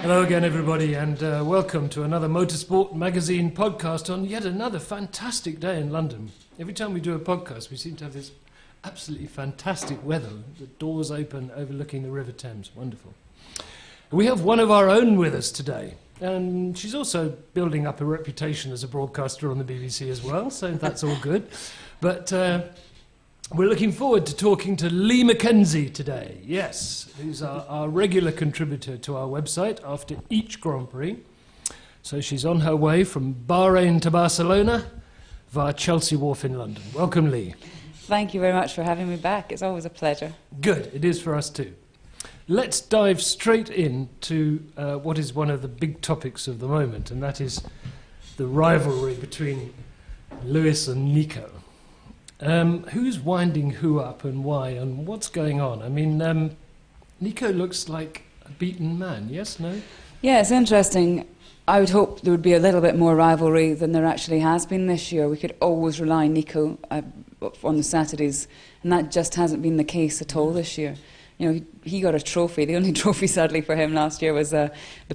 Hello again, everybody, and welcome to another Motorsport Magazine podcast on yet another fantastic day in London. Every time we do a podcast, we seem to have this absolutely fantastic weather. The doors open overlooking the River Thames. Wonderful. We have one of our own with us today, and she's also building up a reputation as a broadcaster on the BBC as well, so that's all good. But we're looking forward to talking to Lee McKenzie today, yes, who's our regular contributor to our website after each Grand Prix. So she's on her way from Bahrain to Barcelona via Chelsea Wharf in London. Welcome, Lee. Thank you very much for having me back. It's always a pleasure. Good, it is for us too. Let's dive straight into what is one of the big topics of the moment, and that is the rivalry between Lewis and Nico. Who's winding who up and why and what's going on? I mean, Nico looks like a beaten man, yes, no? Yeah, it's interesting. I would hope there would be a little bit more rivalry than there actually has been this year. We could always rely on Nico on the Saturdays, and that just hasn't been the case at all this year. You know, he got a trophy. The only trophy, sadly, for him last year was the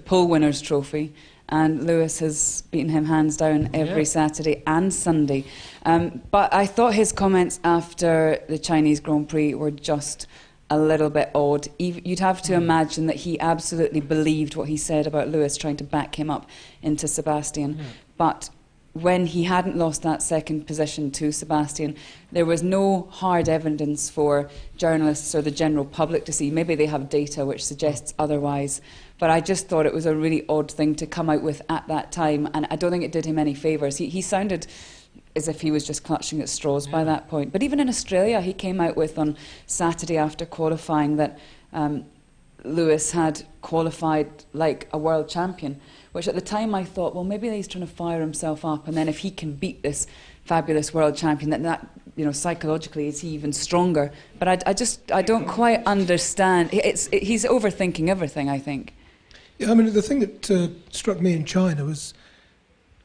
pole winner's trophy. And Lewis has beaten him hands down every Saturday and Sunday. But I thought his comments after the Chinese Grand Prix were just a little bit odd. You'd have to imagine that he absolutely believed what he said about Lewis trying to back him up into Sebastian. But when he hadn't lost that second position to Sebastian, there was no hard evidence for journalists or the general public to see. Maybe they have data which suggests otherwise. But I just thought it was a really odd thing to come out with at that time, and I don't think it did him any favours. He sounded as if he was just clutching at straws by that point. But even in Australia, he came out with on Saturday after qualifying that Lewis had qualified like a world champion, which at the time I thought, well, maybe he's trying to fire himself up, and then if he can beat this fabulous world champion, that you know, psychologically is he even stronger. But I don't quite understand. He's overthinking everything, I think. Yeah, I mean, the thing that struck me in China was,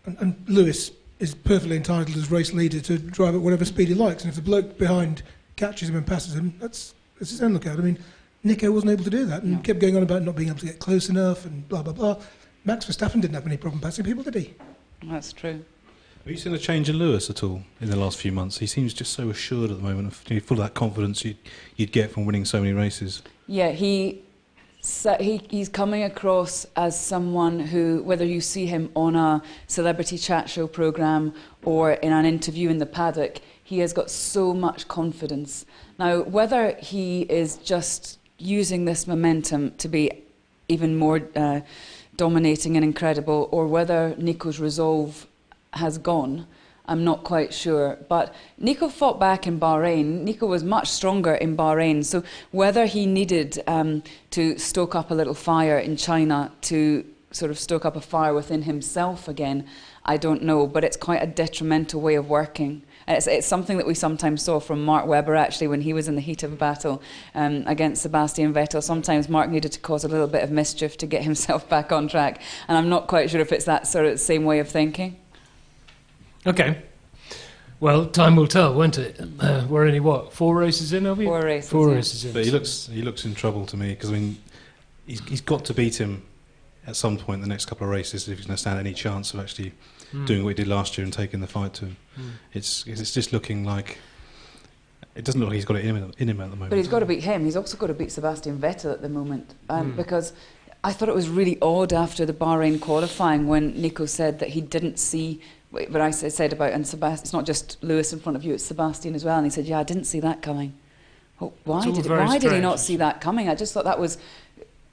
and Lewis is perfectly entitled as race leader to drive at whatever speed he likes, and if the bloke behind catches him and passes him, that's his own lookout. I mean, Nico wasn't able to do that, and kept going on about not being able to get close enough, and blah, blah, blah. Max Verstappen didn't have any problem passing people, did he? That's true. Have you seen a change in Lewis at all in the last few months? He seems just so assured at the moment, full of that confidence you'd get from winning so many races. Yeah, he's coming across as someone who, whether you see him on a celebrity chat show programme or in an interview in the paddock, he has got so much confidence. Now, whether he is just using this momentum to be even more dominating and incredible, or whether Nico's resolve has gone, I'm not quite sure. But Nico fought back in Bahrain. Nico was much stronger in Bahrain. So whether he needed to stoke up a little fire in China to sort of stoke up a fire within himself again, I don't know. But it's quite a detrimental way of working. It's something that we sometimes saw from Mark Webber, actually, when he was in the heat of a battle against Sebastian Vettel. Sometimes Mark needed to cause a little bit of mischief to get himself back on track. And I'm not quite sure if it's that sort of same way of thinking. Okay. Well, time will tell, won't it? We're only, 4 races in, are we? 4 races. 4 races in. But he looks in trouble to me, because I mean, he's got to beat him at some point in the next couple of races if he's going to stand any chance of actually doing what he did last year and taking the fight to him. It's just looking like it doesn't look like he's got it in him at the moment. But he's got to beat him. He's also got to beat Sebastian Vettel at the moment, because I thought it was really odd after the Bahrain qualifying when Nico said that he didn't see what I said about, and Sebastian, it's not just Lewis in front of you, it's Sebastian as well, and he said, yeah, I didn't see that coming. Well, why did he not see that coming? I just thought that was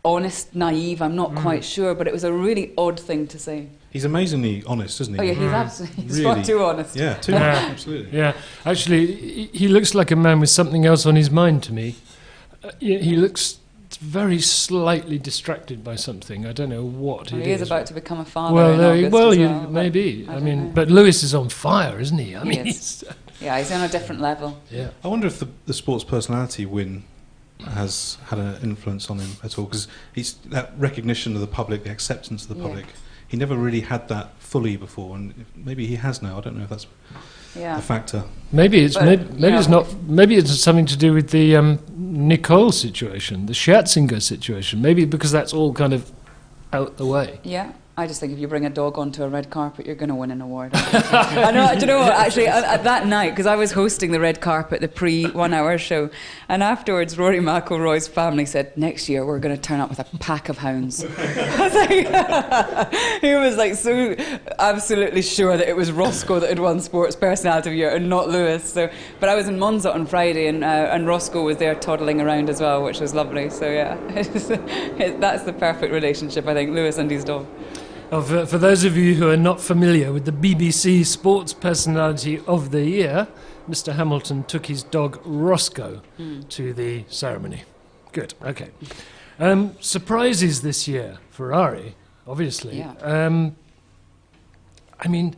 honest, naive, I'm not quite sure, but it was a really odd thing to say. He's amazingly honest, isn't he? Oh yeah, he's absolutely, he's really, far too honest. Yeah, too honest, absolutely. Yeah, actually, he looks like a man with something else on his mind to me. He looks very slightly distracted by something. I don't know what it is. He is about to become a father in August maybe. I mean, but Lewis is on fire, isn't he? I mean, he's on a different level. Yeah. I wonder if the sports personality win has had an influence on him at all, because he's that recognition of the public, the acceptance of the public. He never really had that fully before, and maybe he has now. I don't know if that's a factor. Maybe it's it's not. Maybe it's something to do with the Nicole situation, the Scherzinger situation. Maybe because that's all kind of out the way. Yeah. I just think if you bring a dog onto a red carpet, you're going to win an award. I know. Do you know what? Actually, at that night, because I was hosting the red carpet, the pre-1 hour show, and afterwards, Rory McIlroy's family said, "Next year we're going to turn up with a pack of hounds." I was like, he was like so absolutely sure that it was Roscoe that had won Sports Personality of the Year and not Lewis. So, but I was in Monza on Friday, and Roscoe was there toddling around as well, which was lovely. So yeah, that's the perfect relationship, I think, Lewis and his dog. For those of you who are not familiar with the BBC Sports Personality of the Year, Mr. Hamilton took his dog Roscoe to the ceremony. Good, okay. Surprises this year, Ferrari, obviously. Yeah. I mean,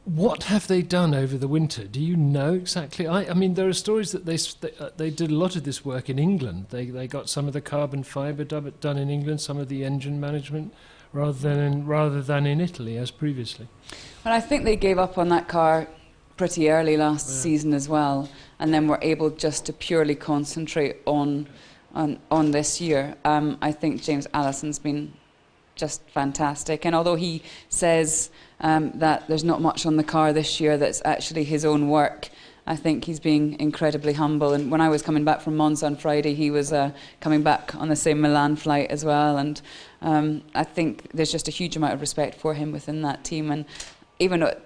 what have they done over the winter? Do you know exactly? I mean, there are stories that they did a lot of this work in England. They got some of the carbon fibre done in England, some of the engine management, rather than in Italy as previously. Well, I think they gave up on that car pretty early last season as well, and then were able just to purely concentrate on this year. I think James Allison's been just fantastic, and although he says that there's not much on the car this year that's actually his own work, I think he's being incredibly humble. And when I was coming back from Monza on Friday, he was coming back on the same Milan flight as well. And I think there's just a huge amount of respect for him within that team. And even at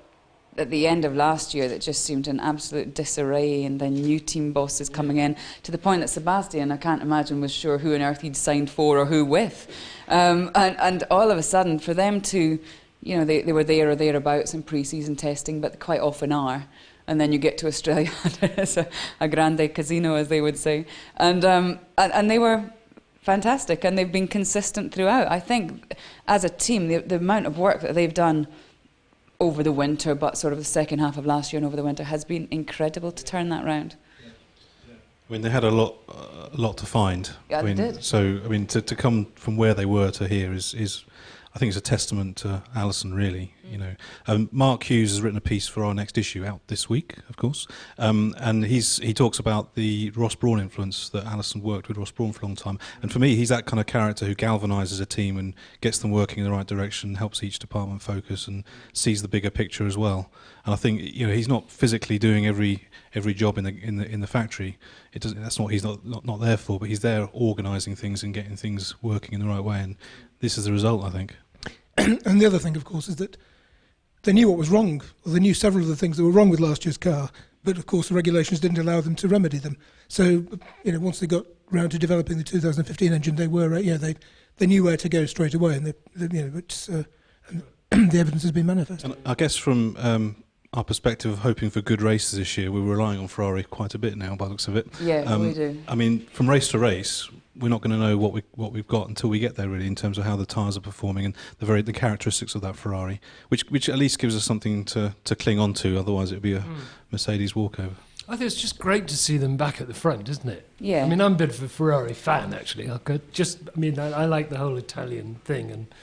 the end of last year, that just seemed an absolute disarray, and then new team bosses coming in, to the point that Sebastian, I can't imagine, was sure who on earth he'd signed for or who with. And all of a sudden, for them to, you know, they were there or thereabouts in pre-season testing, but they quite often are. And then you get to Australia, it's a grande casino, as they would say. And they were fantastic, and they've been consistent throughout. I think, as a team, the amount of work that they've done over the winter, but sort of the second half of last year and over the winter, has been incredible to turn that round. I mean, they had a lot to find. Yeah, they did. So, I mean, to come from where they were to here is I think it's a testament to Allison, really. You know, Mark Hughes has written a piece for our next issue, out this week, of course, and he talks about the Ross Brawn influence, that Allison worked with Ross Brawn for a long time. And for me, he's that kind of character who galvanises a team and gets them working in the right direction, helps each department focus, and sees the bigger picture as well. And I think, you know, he's not physically doing every job in the factory. It doesn't. That's what he's not there for. But he's there organising things and getting things working in the right way. And this is the result, I think. And the other thing, of course, is that they knew what was wrong. Well, they knew several of the things that were wrong with last year's car, but of course the regulations didn't allow them to remedy them. So, you know, once they got round to developing the 2015 engine, they were, they knew where to go straight away, and the evidence has been manifest. And I guess from our perspective of hoping for good races this year, we're relying on Ferrari quite a bit now, by the looks of it. Yeah, we do. I mean, from race to race, we're not going to know what we've got until we get there, really, in terms of how the tyres are performing and the characteristics of that Ferrari, which at least gives us something to cling on to. Otherwise, it would be a Mercedes walkover. I think it's just great to see them back at the front, isn't it? Yeah. I mean, I'm a bit of a Ferrari fan, actually. I like the whole Italian thing, and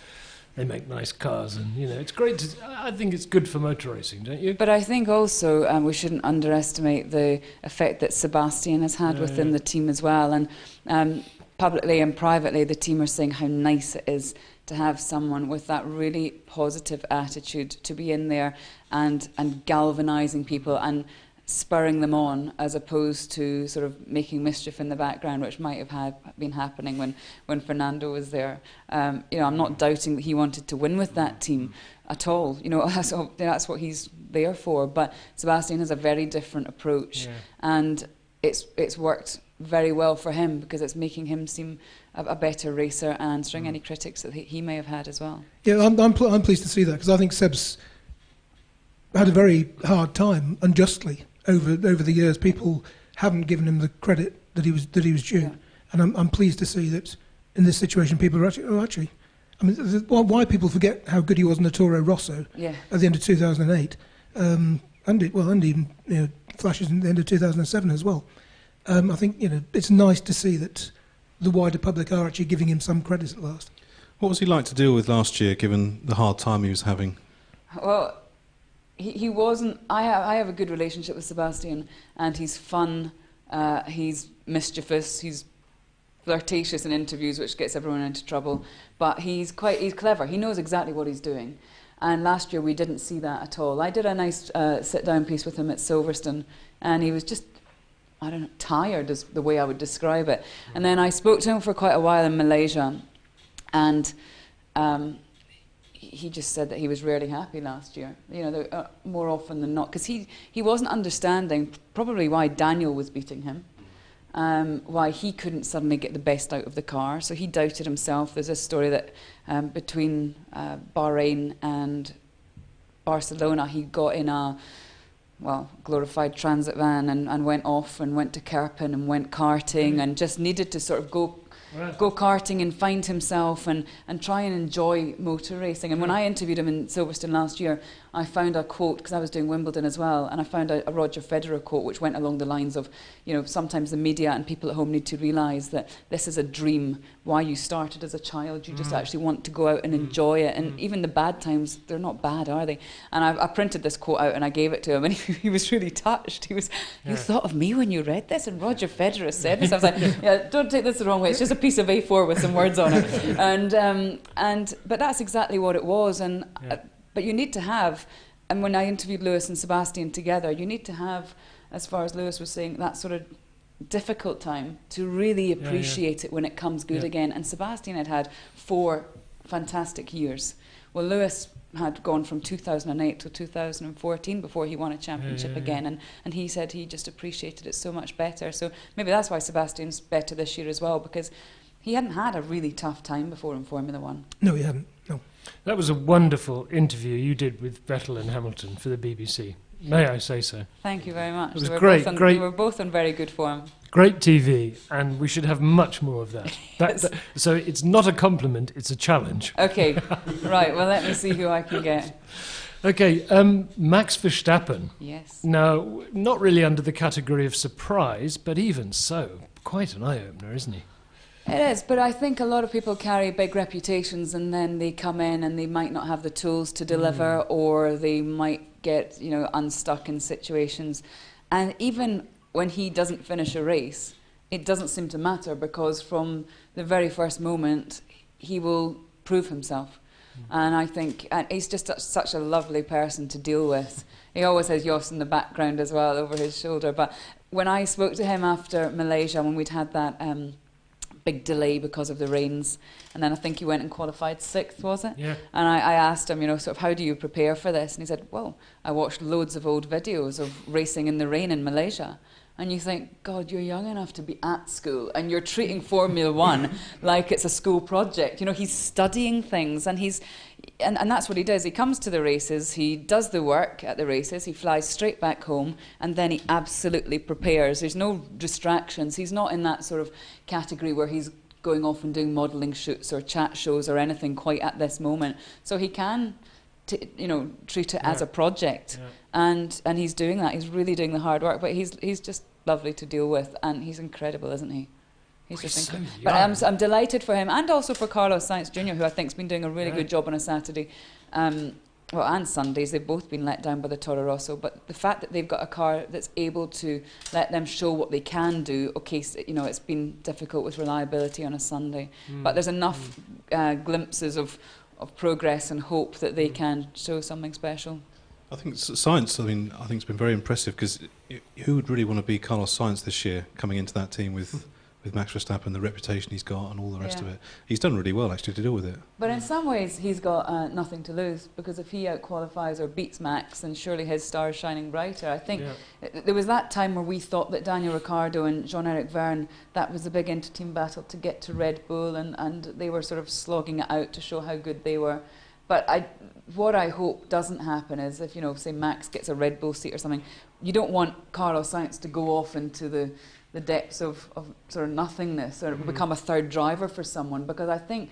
they make nice cars, and you know, it's great. I think it's good for motor racing, don't you? But I think also we shouldn't underestimate the effect that Sebastian has had within the team as well. And publicly and privately, the team are saying how nice it is to have someone with that really positive attitude to be in there and galvanising people and spurring them on, as opposed to sort of making mischief in the background, which might have been happening when Fernando was there. I'm not doubting that he wanted to win with that team at all. You know, that's what he's there for. But Sebastian has a very different approach, and it's worked very well for him, because it's making him seem a better racer and answering any critics that he may have had as well. Yeah, I'm pleased to see that, because I think Seb's had a very hard time, unjustly, over the years. People haven't given him the credit that he was due, yeah. And I'm pleased to see that in this situation people are actually. I mean, why people forget how good he was in the Toro Rosso at the end of 2008, and even flashes in the end of 2007 as well. I think it's nice to see that the wider public are actually giving him some credit at last. What was he like to deal with last year, given the hard time he was having? Well, he wasn't. I have a good relationship with Sebastian, and he's fun. He's mischievous. He's flirtatious in interviews, which gets everyone into trouble. But he's clever. He knows exactly what he's doing. And last year we didn't see that at all. I did a nice sit-down piece with him at Silverstone, and he was just, I don't know, tired is the way I would describe it. And then I spoke to him for quite a while in Malaysia, and he just said that he was rarely happy last year. More often than not, because he wasn't understanding probably why Daniel was beating him. Why he couldn't suddenly get the best out of the car. So he doubted himself. There's a story that between Bahrain and Barcelona, he got in a glorified transit van and went off and went to Kerpen and went karting and just needed to sort of go karting and find himself and try and enjoy motor racing. And when I interviewed him in Silverstone last year, I found a quote, because I was doing Wimbledon as well, and I found a Roger Federer quote which went along the lines of, sometimes the media and people at home need to realise that this is a dream. Why you started as a child, you just actually want to go out and enjoy it. And even the bad times, they're not bad, are they? And I printed this quote out and I gave it to him, and he was really touched. You thought of me when you read this? And Roger Federer said this. I was like, don't take this the wrong way. It's just a piece of A4 with some words on it. But that's exactly what it was. But you need to have, and when I interviewed Lewis and Sebastian together, you need to have, as far as Lewis was saying, that sort of difficult time to really appreciate it when it comes good again. And Sebastian had 4 fantastic years. Well, Lewis had gone from 2008 to 2014 before he won a championship again, and he said he just appreciated it so much better. So maybe that's why Sebastian's better this year as well, because he hadn't had a really tough time before in Formula One. No, he hadn't. No. That was a wonderful interview you did with Vettel and Hamilton for the BBC. May I say so? Thank you very much. It was great. We were both on very good form. Great TV, and we should have much more of that. So it's not a compliment, it's a challenge. Okay, right, well, let me see who I can get. Okay, Max Verstappen. Yes. Now, not really under the category of surprise, but even so, quite an eye-opener, isn't he? It is, but I think a lot of people carry big reputations and then they come in and they might not have the tools to deliver, or they might get, unstuck in situations. And even when he doesn't finish a race, it doesn't seem to matter, because from the very first moment, he will prove himself. And I think he's just such a lovely person to deal with. He always has Jos in the background as well over his shoulder. But when I spoke to him after Malaysia, when we'd had that big delay because of the rains, and then I think he went and qualified 6th, was it? Yeah. And I asked him, sort of, how do you prepare for this? And he said, well, I watched loads of old videos of racing in the rain in Malaysia. And you think, God, you're young enough to be at school and you're treating Formula One like it's a school project. He's studying things, and and that's what he does. He comes to the races, he does the work at the races, he flies straight back home, and then he absolutely prepares. There's no distractions. He's not in that sort of category where he's going off and doing modelling shoots or chat shows or anything quite at this moment. So he can treat it as a project, and he's doing that. He's really doing the hard work, but he's just lovely to deal with, and he's incredible, isn't he? He's just incredible. But I'm delighted for him, and also for Carlos Sainz Jr., who I think's been doing a really good job on a Saturday, and Sundays. They've both been let down by the Toro Rosso, but the fact that they've got a car that's able to let them show what they can do. Okay, it's been difficult with reliability on a Sunday, but there's enough glimpses of progress and hope that they can show something special. I think Sainz, I think it's been very impressive, because who would really want to be Carlos Sainz this year, coming into that team with Max Verstappen, the reputation he's got and all the rest of it? He's done really well, actually, to deal with it. But in some ways, he's got nothing to lose, because if he out-qualifies or beats Max, then surely his star is shining brighter. I think there was that time where we thought that Daniel Ricciardo and Jean-Eric Vergne, that was a big inter-team battle to get to Red Bull, and they were sort of slogging it out to show how good they were. But what I hope doesn't happen is, if, say Max gets a Red Bull seat or something, you don't want Carlos Sainz to go off into the depths of sort of nothingness, or become a third driver for someone, because I think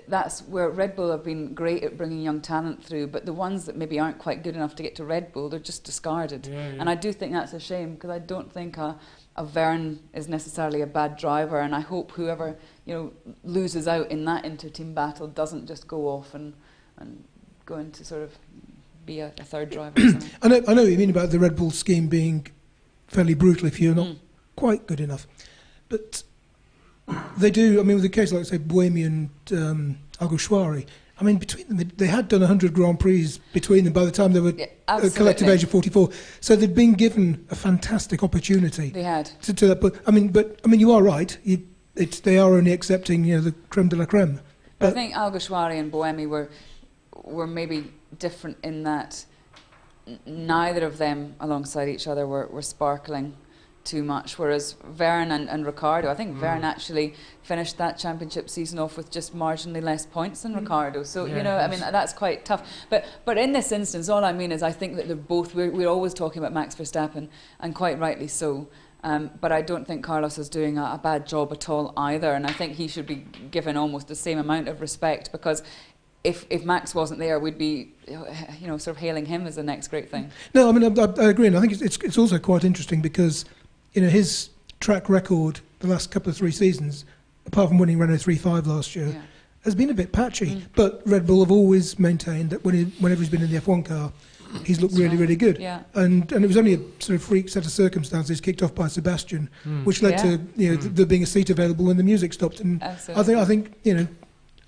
that's where Red Bull have been great at bringing young talent through, but the ones that maybe aren't quite good enough to get to Red Bull, they're just discarded. And I do think that's a shame, because I don't think a Verne is necessarily a bad driver, and I hope whoever loses out in that inter-team battle doesn't just go off and going to sort of be a third driver or something. I know what you mean about the Red Bull scheme being fairly brutal if you're not quite good enough. But They do. I mean, with the case like say Buemi and Alguersuari, I mean, between them, they had done 100 Grand Prix between them by the time they were a collective age of 44. So they'd been given a fantastic opportunity. They had to that. But I mean, you are right. They are only accepting the creme de la creme. But I think Alguersuari and Buemi were maybe different in that neither of them alongside each other were sparkling too much, whereas Verne and Ricciardo, I think Verne actually finished that championship season off with just marginally less points than Ricciardo. So I mean, that's quite tough. But in this instance, all I mean is I think that they're both. We're always talking about Max Verstappen, and quite rightly so. But I don't think Carlos is doing a bad job at all either, and I think he should be given almost the same amount of respect, because if Max wasn't there, we'd be sort of hailing him as the next great thing. No, I mean, I agree, and I think it's also quite interesting because his track record the last couple of 3 seasons, apart from winning Renault 3.5 last year, has been a bit patchy. But Red Bull have always maintained that whenever he's been in the F1 car, he's looked really, really good. Yeah. And it was only a sort of freak set of circumstances kicked off by Sebastian, which led to there being a seat available when the music stopped. And I think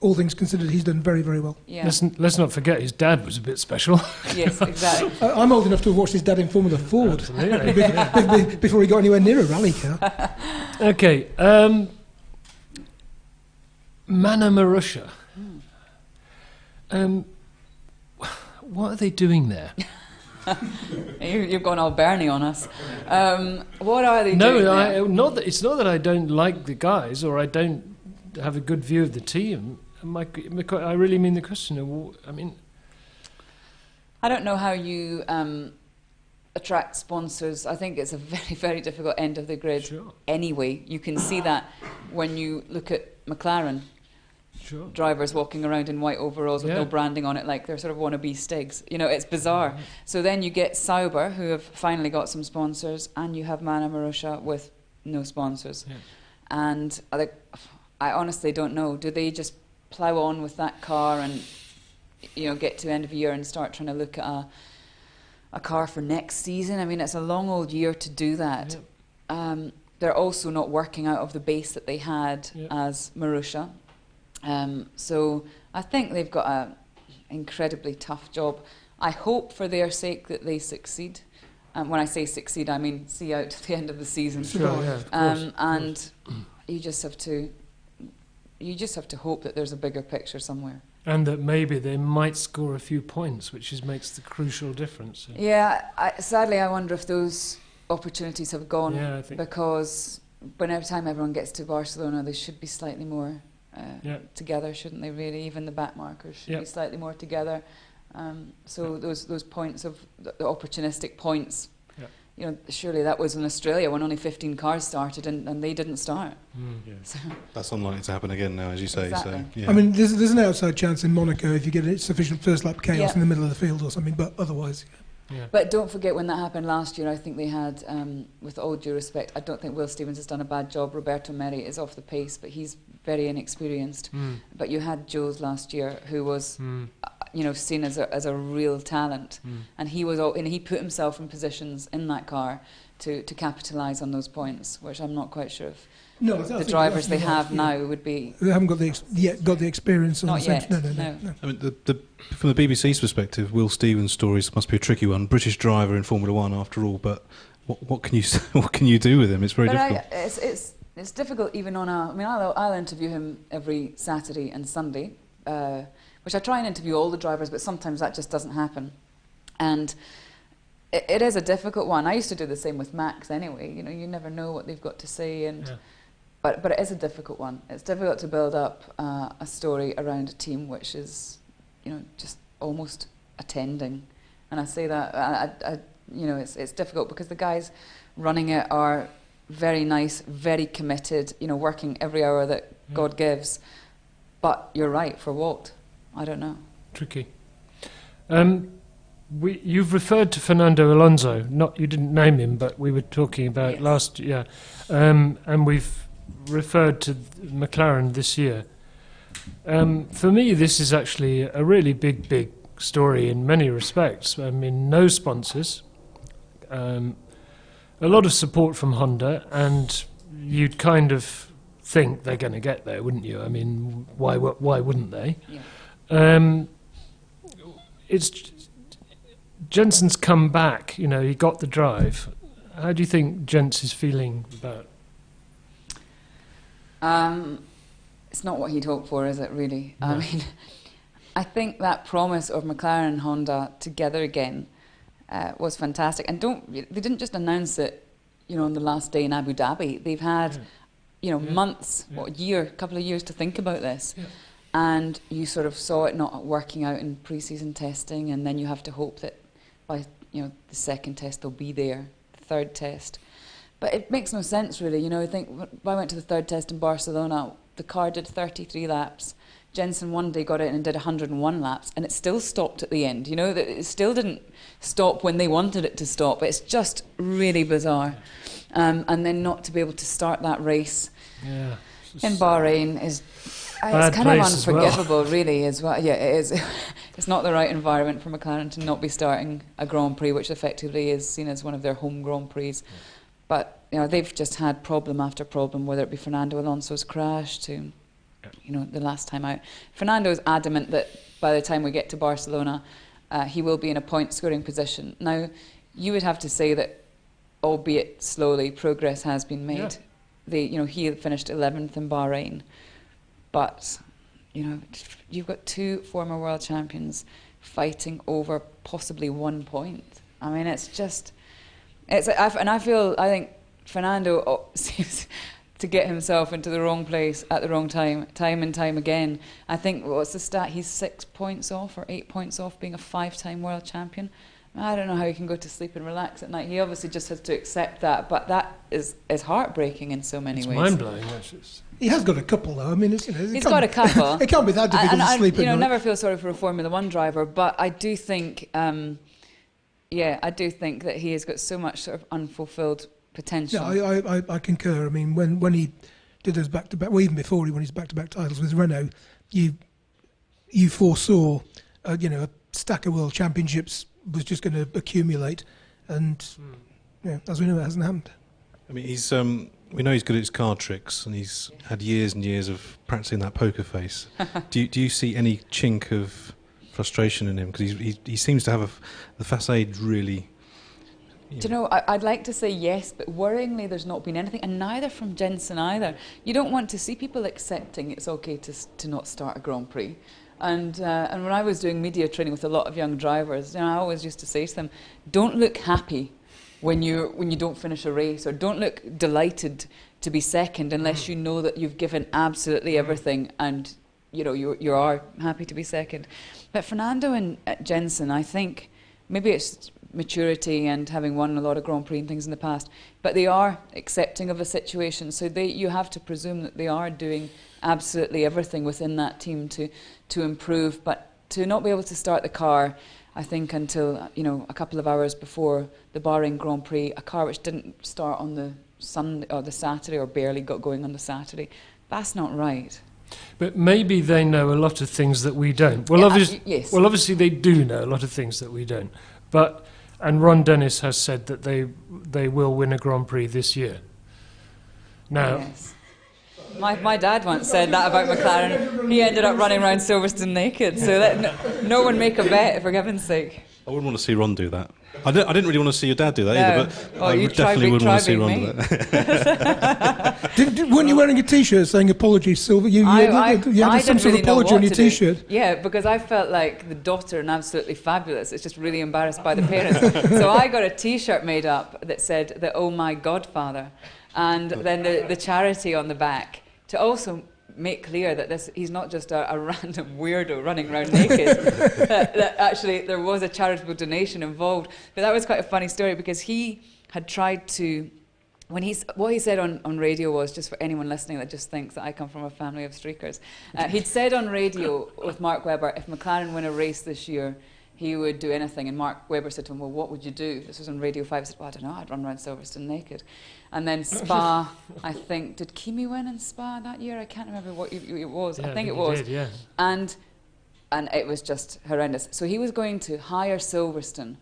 all things considered, he's done very, very well. Yeah. Let's not forget his dad was a bit special. Yes, exactly. I'm old enough to have watched his dad in Formula Ford before he got anywhere near a rally car. Okay, Manor Marussia. What are they doing there? You've gone all Bernie on us. What are they doing there? No, it's not that I don't like the guys or I don't have a good view of the team. I really mean the question. I mean, I don't know how you attract sponsors. I think it's a very, very difficult end of the grid. Sure. Anyway, you can see that when you look at McLaren. Sure. Drivers walking around in white overalls with no branding on it, like they're sort of wannabe Stigs. It's bizarre. So then you get Sauber, who have finally got some sponsors, and you have Manor Marussia with no sponsors. Yeah. And I honestly don't know. Do they just plough on with that car and get to end of year and start trying to look at a car for next season? I mean, it's a long old year to do that. Yeah. They're also not working out of the base that they had as Marussia. So I think they've got an incredibly tough job. I hope for their sake that they succeed. When I say succeed, I mean see out to the end of the season. Sure, of course, and you just have to hope that there's a bigger picture somewhere. And that maybe they might score a few points, which makes the crucial difference. Yeah, sadly, I wonder if those opportunities have gone. Yeah, I think because every time everyone gets to Barcelona, they should be slightly more together, shouldn't they? Really, even the back markers should be slightly more together. So those points of the opportunistic points. Surely that was in Australia when only 15 cars started and they didn't start. So that's unlikely to happen again now, as you say. Exactly. So, I mean, there's an outside chance in Monaco if you get a sufficient first lap chaos in the middle of the field or something, but otherwise. Yeah. But don't forget when that happened last year, I think they had, with all due respect, I don't think Will Stevens has done a bad job. Roberto Merri is off the pace, but he's very inexperienced. But you had Jules last year, who was, seen as a real talent, and he put himself in positions in that car to capitalise on those points, which I'm not quite sure if the drivers they have now would be. They haven't got the experience. Not yet. No. I mean, from the BBC's perspective, Will Stevens' stories must be a tricky one. British driver in Formula One, after all. But what can you do with him? It's very difficult. It's difficult even on a. I mean, I'll interview him every Saturday and Sunday, which I try and interview all the drivers, but sometimes that just doesn't happen, and it is a difficult one. I used to do the same with Max anyway. You never know what they've got to say, and but it is a difficult one. It's difficult to build up a story around a team which is, just almost attending, and I say that it's difficult because the guys running it are very nice, very committed, working every hour that God gives. But you're right, for what? I don't know. Tricky. You've referred to Fernando Alonso. You didn't name him, but we were talking about last year. And we've referred to McLaren this year. For me, this is actually a really big story in many respects. I mean, no sponsors, a lot of support from Honda, and you'd kind of think they're going to get there, wouldn't you? I mean, why wouldn't they? Yeah. It's Jensen's come back. You know, he got the drive. How do you think Jens is feeling about? It's not what he'd hoped for, is it? Really? No. I mean, I think that promise of McLaren-Honda together again was fantastic. And they didn't just announce it, you know, on the last day in Abu Dhabi. They've had, months, a couple of years to think about this. Yeah. And you sort of saw it not working out in pre-season testing, and then you have to hope that by the second test they'll be there, the third test. But it makes no sense really. You know, I think when I went to the third test in Barcelona, the car did 33 laps. Jensen one day got it and did 101 laps, and it still stopped at the end. You know, it still didn't stop when they wanted it to stop. It's just really bizarre. And then not to be able to start that race in Bahrain is... It's kind of unforgivable, really, as well. Yeah, it is. It's not the right environment for McLaren to not be starting a Grand Prix, which effectively is seen as one of their home Grand Prix. Yeah. But they've just had problem after problem, whether it be Fernando Alonso's crash to, the last time out. Fernando is adamant that by the time we get to Barcelona, he will be in a point-scoring position. Now, you would have to say that, albeit slowly, progress has been made. Yeah. He finished 11th in Bahrain. But, you've got two former world champions fighting over possibly 1 point. I mean, I think Fernando seems to get himself into the wrong place at the wrong time and time again. I think, what's the stat? He's 6 points off or 8 points off being a 5-time world champion. I don't know how he can go to sleep and relax at night. He obviously just has to accept that, but that is heartbreaking in so many ways. It's mind-blowing, actually. He has got a couple, though. I mean, he's got a couple. It can't be that difficult to sleep at night. Never feel sorry for a Formula One driver, but I do think, I do think that he has got so much sort of unfulfilled potential. Yeah, I concur. I mean, when he did those back-to-back, well, even before he won his back-to-back titles with Renault, you foresaw, a stack of world championships was just going to accumulate, and as we know, it hasn't happened. I mean, we know he's good at his card tricks, and he's had years and years of practicing that poker face. Do you see any chink of frustration in him? Because he seems to have the facade really. Do you know, I'd like to say yes, but worryingly there's not been anything, and neither from Jensen either. You don't want to see people accepting it's okay to not start a Grand Prix. And when I was doing media training with a lot of young drivers, I always used to say to them, don't look happy when you don't finish a race, or don't look delighted to be second unless you know that you've given absolutely everything and you are happy to be second. But Fernando and Jensen, I think maybe it's maturity and having won a lot of Grand Prix and things in the past, but they are accepting of a situation, so you have to presume that they are doing absolutely everything within that team to improve. But to not be able to start the car, I think, until a couple of hours before the Bahrain Grand Prix, a car which didn't start on the Sunday or the Saturday, or barely got going on the Saturday, that's not right. But maybe they know a lot of things that we don't. Well, yes. Well, obviously they do know a lot of things that we don't. And Ron Dennis has said that they will win a Grand Prix this year. Now. Yes. My dad once said that about McLaren. He ended up running around Silverstone naked. So no one make a bet, for heaven's sake. I wouldn't want to see Ron do that. I didn't really want to see your dad do that either, but I definitely wouldn't want to see Ron do that. Weren't you wearing a T-shirt saying "Apologies, Silver"? You had some sort of apology on your T-shirt. Yeah, because I felt like the daughter and absolutely fabulous. It's just really embarrassed by the parents. So I got a T-shirt made up that said the "Oh my Godfather," and then the charity on the back, to also make clear that he's not just a random weirdo running around naked, that actually there was a charitable donation involved. But that was quite a funny story, because he had tried to, what he said on radio was, just for anyone listening that just thinks that I come from a family of streakers, he'd said on radio with Mark Webber, if McLaren win a race this year, he would do anything. And Mark Webber said to him, well, what would you do? This was on Radio 5. He said, well, I don't know, I'd run around Silverstone naked. And then Spa, I think, did Kimi win in Spa that year? I can't remember what it was. Yeah, I think it was. Did, yeah. And it was just horrendous. So he was going to hire Silverstone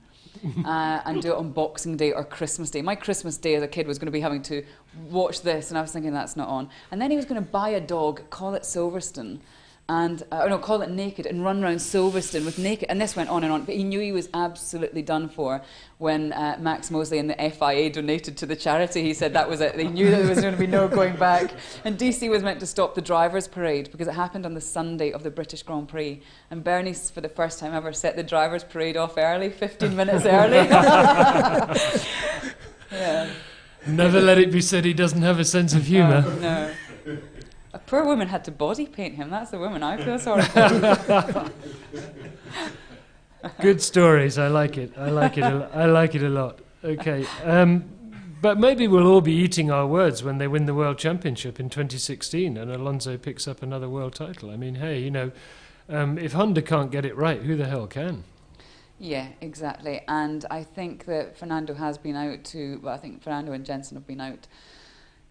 and do it on Boxing Day or Christmas Day. My Christmas Day as a kid was going to be having to watch this, and I was thinking that's not on. And then he was going to buy a dog, call it Silverstone, and call it Naked, and run around Silverstone with Naked. And this went on and on, but he knew he was absolutely done for when Max Mosley and the FIA donated to the charity. He said that was it. They knew that there was going to be no going back. And DC was meant to stop the drivers' parade because it happened on the Sunday of the British Grand Prix. And Bernie, for the first time ever, set the drivers' parade off early, 15 minutes early. Yeah. Never let it be said he doesn't have a sense of humour. No. A poor woman had to body paint him. That's the woman I feel sorry for. Good stories. I like it. I like it a lot. Okay. But maybe we'll all be eating our words when they win the World Championship in 2016 and Alonso picks up another world title. I mean, hey, if Honda can't get it right, who the hell can? Yeah, exactly. And I think that Fernando has been out I think Fernando and Jensen have been out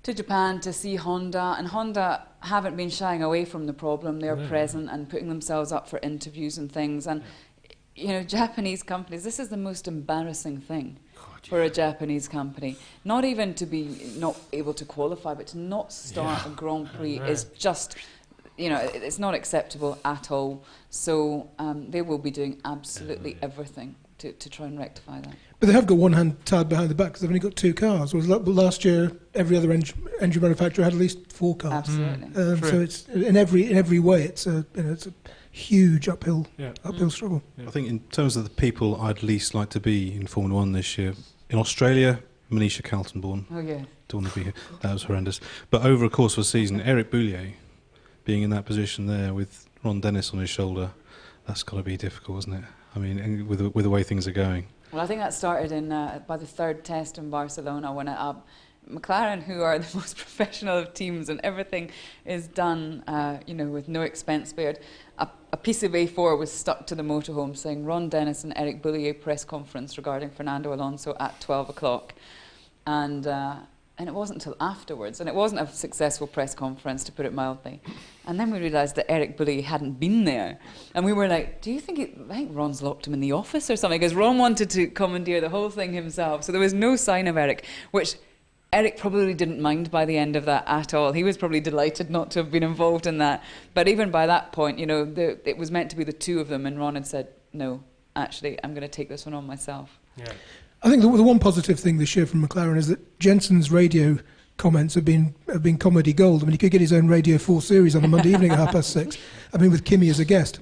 to Japan to see Honda, and Honda haven't been shying away from the problem. They're present and putting themselves up for interviews and things. And, Japanese companies, this is the most embarrassing thing for a Japanese company. Not even to be not able to qualify, but to not start a Grand Prix is just... it's not acceptable at all. So they will be doing absolutely everything to try and rectify that. But they have got one hand tied behind the back because they've only got 2 cars. Whereas last year, every other engine manufacturer had at least 4 cars. Absolutely. So it's in every way, it's a huge uphill struggle. I think in terms of the people I'd least like to be in Formula One this year, in Australia, Manisha Kaltenborn. Oh yeah. Don't want to be here. That was horrendous. But over the course of a season, Eric Boulier being in that position there with Ron Dennis on his shoulder, that's got to be difficult, isn't it? I mean, and with the way things are going. Well, I think that started by the 3rd test in Barcelona when McLaren, who are the most professional of teams and everything is done, with no expense spared, a piece of A4 was stuck to the motorhome saying Ron Dennis and Eric Boulier press conference regarding Fernando Alonso at 12 o'clock. And it wasn't until afterwards, and it wasn't a successful press conference, to put it mildly. And then we realised that Eric Boulier hadn't been there. And we were like, do you think I think Ron's locked him in the office or something? Because Ron wanted to commandeer the whole thing himself. So there was no sign of Eric, which Eric probably didn't mind by the end of that at all. He was probably delighted not to have been involved in that. But even by that point, it was meant to be the 2 of them, and Ron had said, no, actually, I'm going to take this one on myself. Yeah. I think the one positive thing this year from McLaren is that Jensen's radio comments have been comedy gold. I mean, he could get his own Radio 4 series on a Monday evening at 6:30. I mean, with Kimi as a guest.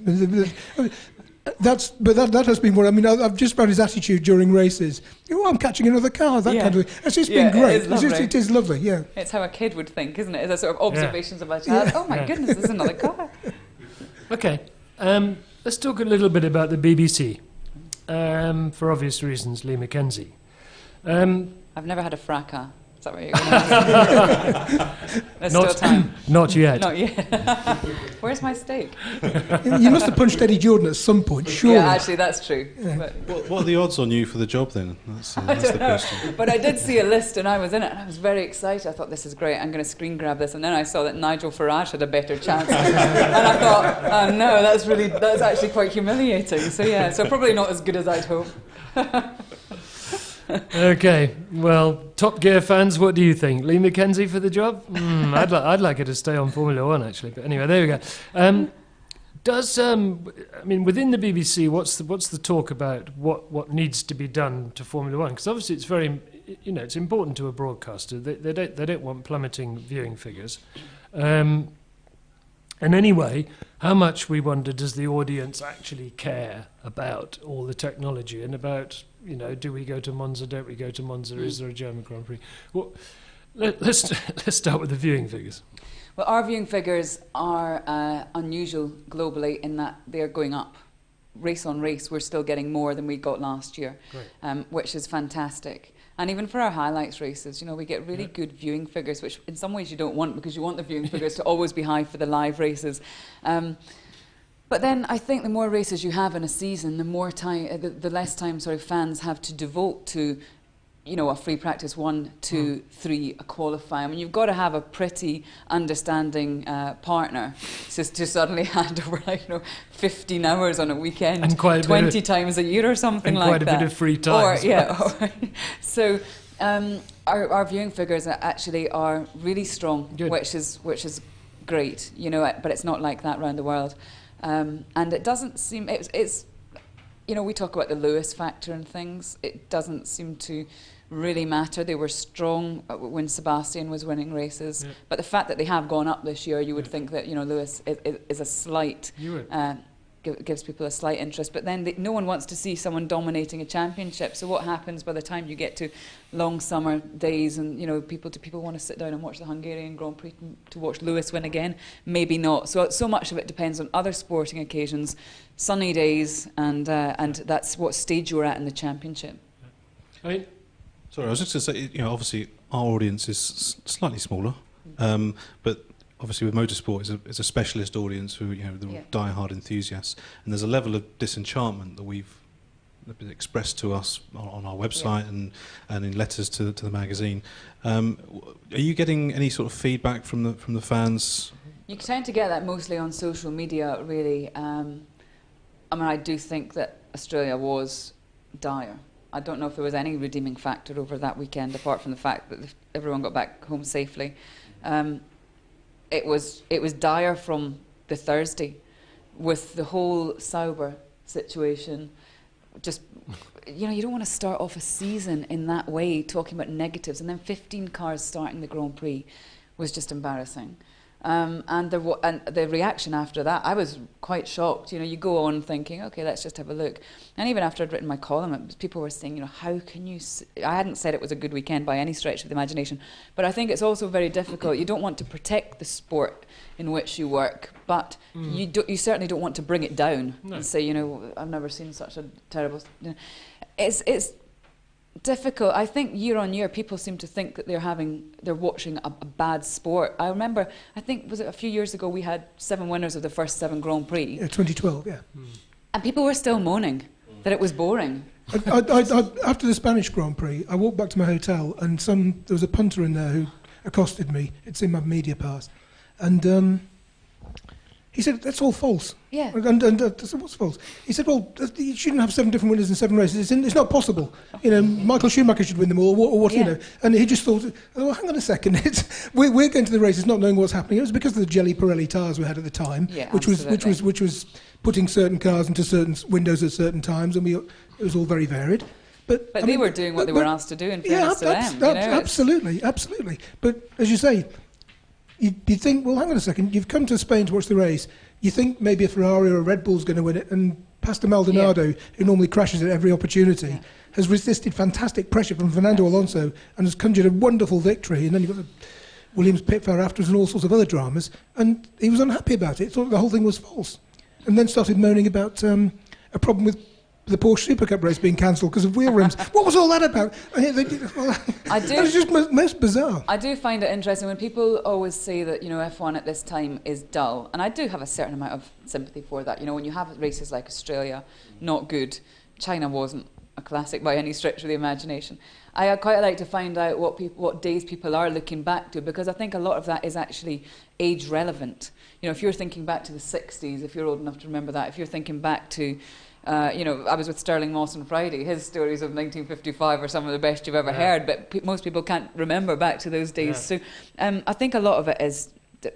That has been what I mean. I've just about his attitude during races. I'm catching another car. That kind of. It's just been great. It is lovely. Yeah. It's how a kid would think, isn't it? It's a sort of observations of a child. Oh my goodness, there's another car. Okay, let's talk a little bit about the BBC. For obvious reasons, Lee McKenzie. I've never had a fracas. Is that what you're going to ask? There's still time. Not yet. Not yet. Where's my steak? You must have punched Eddie Jordan at some point, surely. Yeah, actually, that's true. Yeah. What are the odds on you for the job then? That's the question. But I did see a list and I was in it and I was very excited. I thought, this is great, I'm going to screen grab this. And then I saw that Nigel Farage had a better chance. And I thought, oh no, that's actually quite humiliating. So probably not as good as I'd hope. Okay, well, Top Gear fans, what do you think? Lee McKenzie for the job? I'd like her to stay on Formula One, actually. But anyway, there we go. Within the BBC, what's the talk about what needs to be done to Formula One? Because obviously it's very, it's important to a broadcaster. They don't want plummeting viewing figures. And anyway, how much, we wonder, does the audience actually care about all the technology and about, do we go to Monza, don't we go to Monza, is there a German Grand Prix? Well, let's start with the viewing figures. Well, our viewing figures are unusual globally in that they're going up. Race on race, we're still getting more than we got last year, which is fantastic. And even for our highlights races, we get really good viewing figures, which in some ways you don't want, because you want the viewing figures to always be high for the live races. But then I think the more races you have in a season, the more time, the less time fans have to devote to you know, a free practice 1, 2, 3, a qualifying. I mean, you've got to have a pretty understanding partner to suddenly hand over, like, you know, 15 hours on a weekend, and quite 20 times a year or something like that. And quite a bit of free time. So our viewing figures actually are really strong, which is great, you know. But it's not like that around the world, and it doesn't seem it's. You know, we talk about the Lewis factor and things. It doesn't seem to really matter. They were strong when Sebastian was winning races. But the fact that they have gone up this year, you would think that, you know, Lewis is a slight, gives people a slight interest. But then no one wants to see someone dominating a championship. So what happens by the time you get to long summer days and, you know, people want to sit down and watch the Hungarian Grand Prix to watch Lewis win again? Maybe not. So much of it depends on other sporting occasions, sunny days, and that's what stage you're at in the championship. Sorry, I was just going to say, you know, obviously our audience is slightly smaller, but obviously with motorsport it's a specialist audience who, you know, the die-hard enthusiasts, and there's a level of disenchantment that we've been expressed to us on our website and in letters to the magazine. Are you getting any sort of feedback from the fans? You tend to get that mostly on social media, really. I mean, I do think that Australia was dire. I don't know if there was any redeeming factor over that weekend, apart from the fact that everyone got back home safely. It was dire from the Thursday, with the whole Sauber situation. Just, you know, you don't want to start off a season in that way, talking about negatives, and then 15 cars starting the Grand Prix was just embarrassing. And the reaction after that, I was quite shocked. You know, you go on thinking, okay, let's just have a look. And even after I'd written my column, people were saying, you know, how can you... I hadn't said it was a good weekend by any stretch of the imagination, but I think it's also very difficult. You don't want to protect the sport in which you work, but you certainly don't want to bring it down and say, you know, I've never seen such a terrible... You know, it's difficult. I think year on year people seem to think that they're watching a bad sport. I remember, I think, was it a few years ago, we had 7 winners of the first 7 Grand Prix. 2012, yeah. And people were still moaning that it was boring. After the Spanish Grand Prix, I walked back to my hotel and there was a punter in there who accosted me. It's in my media pass. And he said, that's all false. Yeah. And I said, what's false? He said, well, you shouldn't have 7 different winners in 7 races. It's not possible. You know, Michael Schumacher should win them all, or what, you know. And he just thought, oh, hang on a second. We're going to the races not knowing what's happening. It was because of the Jelly Pirelli tyres we had at the time, which was putting certain cars into certain windows at certain times, and it was all very varied. But they were doing what they were asked to do in fairness to them. Absolutely. But as you say, you think, well, hang on a second, you've come to Spain to watch the race, you think maybe a Ferrari or a Red Bull's going to win it, and Pastor Maldonado, who normally crashes at every opportunity, has resisted fantastic pressure from Fernando Alonso and has conjured a wonderful victory, and then you've got the Williams pit fire afterwards and all sorts of other dramas, and he was unhappy about it, thought the whole thing was false, and then started moaning about a problem with the Porsche Super Cup race being cancelled because of wheel rims. What was all that about? It was just most bizarre. I do find it interesting when people always say that, you know, F1 at this time is dull, and I do have a certain amount of sympathy for that. You know, when you have races like Australia, not good. China wasn't a classic by any stretch of the imagination. I quite like to find out what days people are looking back to, because I think a lot of that is actually age relevant. You know, if you're thinking back to the 60s, if you're old enough to remember that, if you're thinking back to you know, I was with Sterling Moss on Friday. His stories of 1955 are some of the best you've ever heard, but most people can't remember back to those days. So I think a lot of it is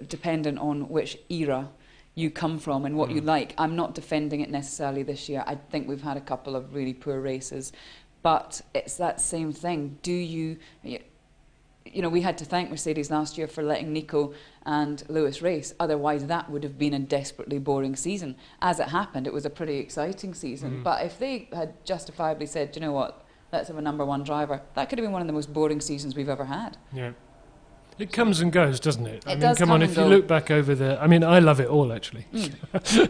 dependent on which era you come from and what you like. I'm not defending it necessarily this year. I think we've had a couple of really poor races, but it's that same thing. You know, we had to thank Mercedes last year for letting Nico and Lewis race. Otherwise, that would have been a desperately boring season. As it happened, it was a pretty exciting season. But if they had justifiably said, you know what, let's have a number 1 driver, that could have been one of the most boring seasons we've ever had. Yeah. It comes and goes, doesn't it? It does come on, and if go. you look back over I mean, I love it all, actually.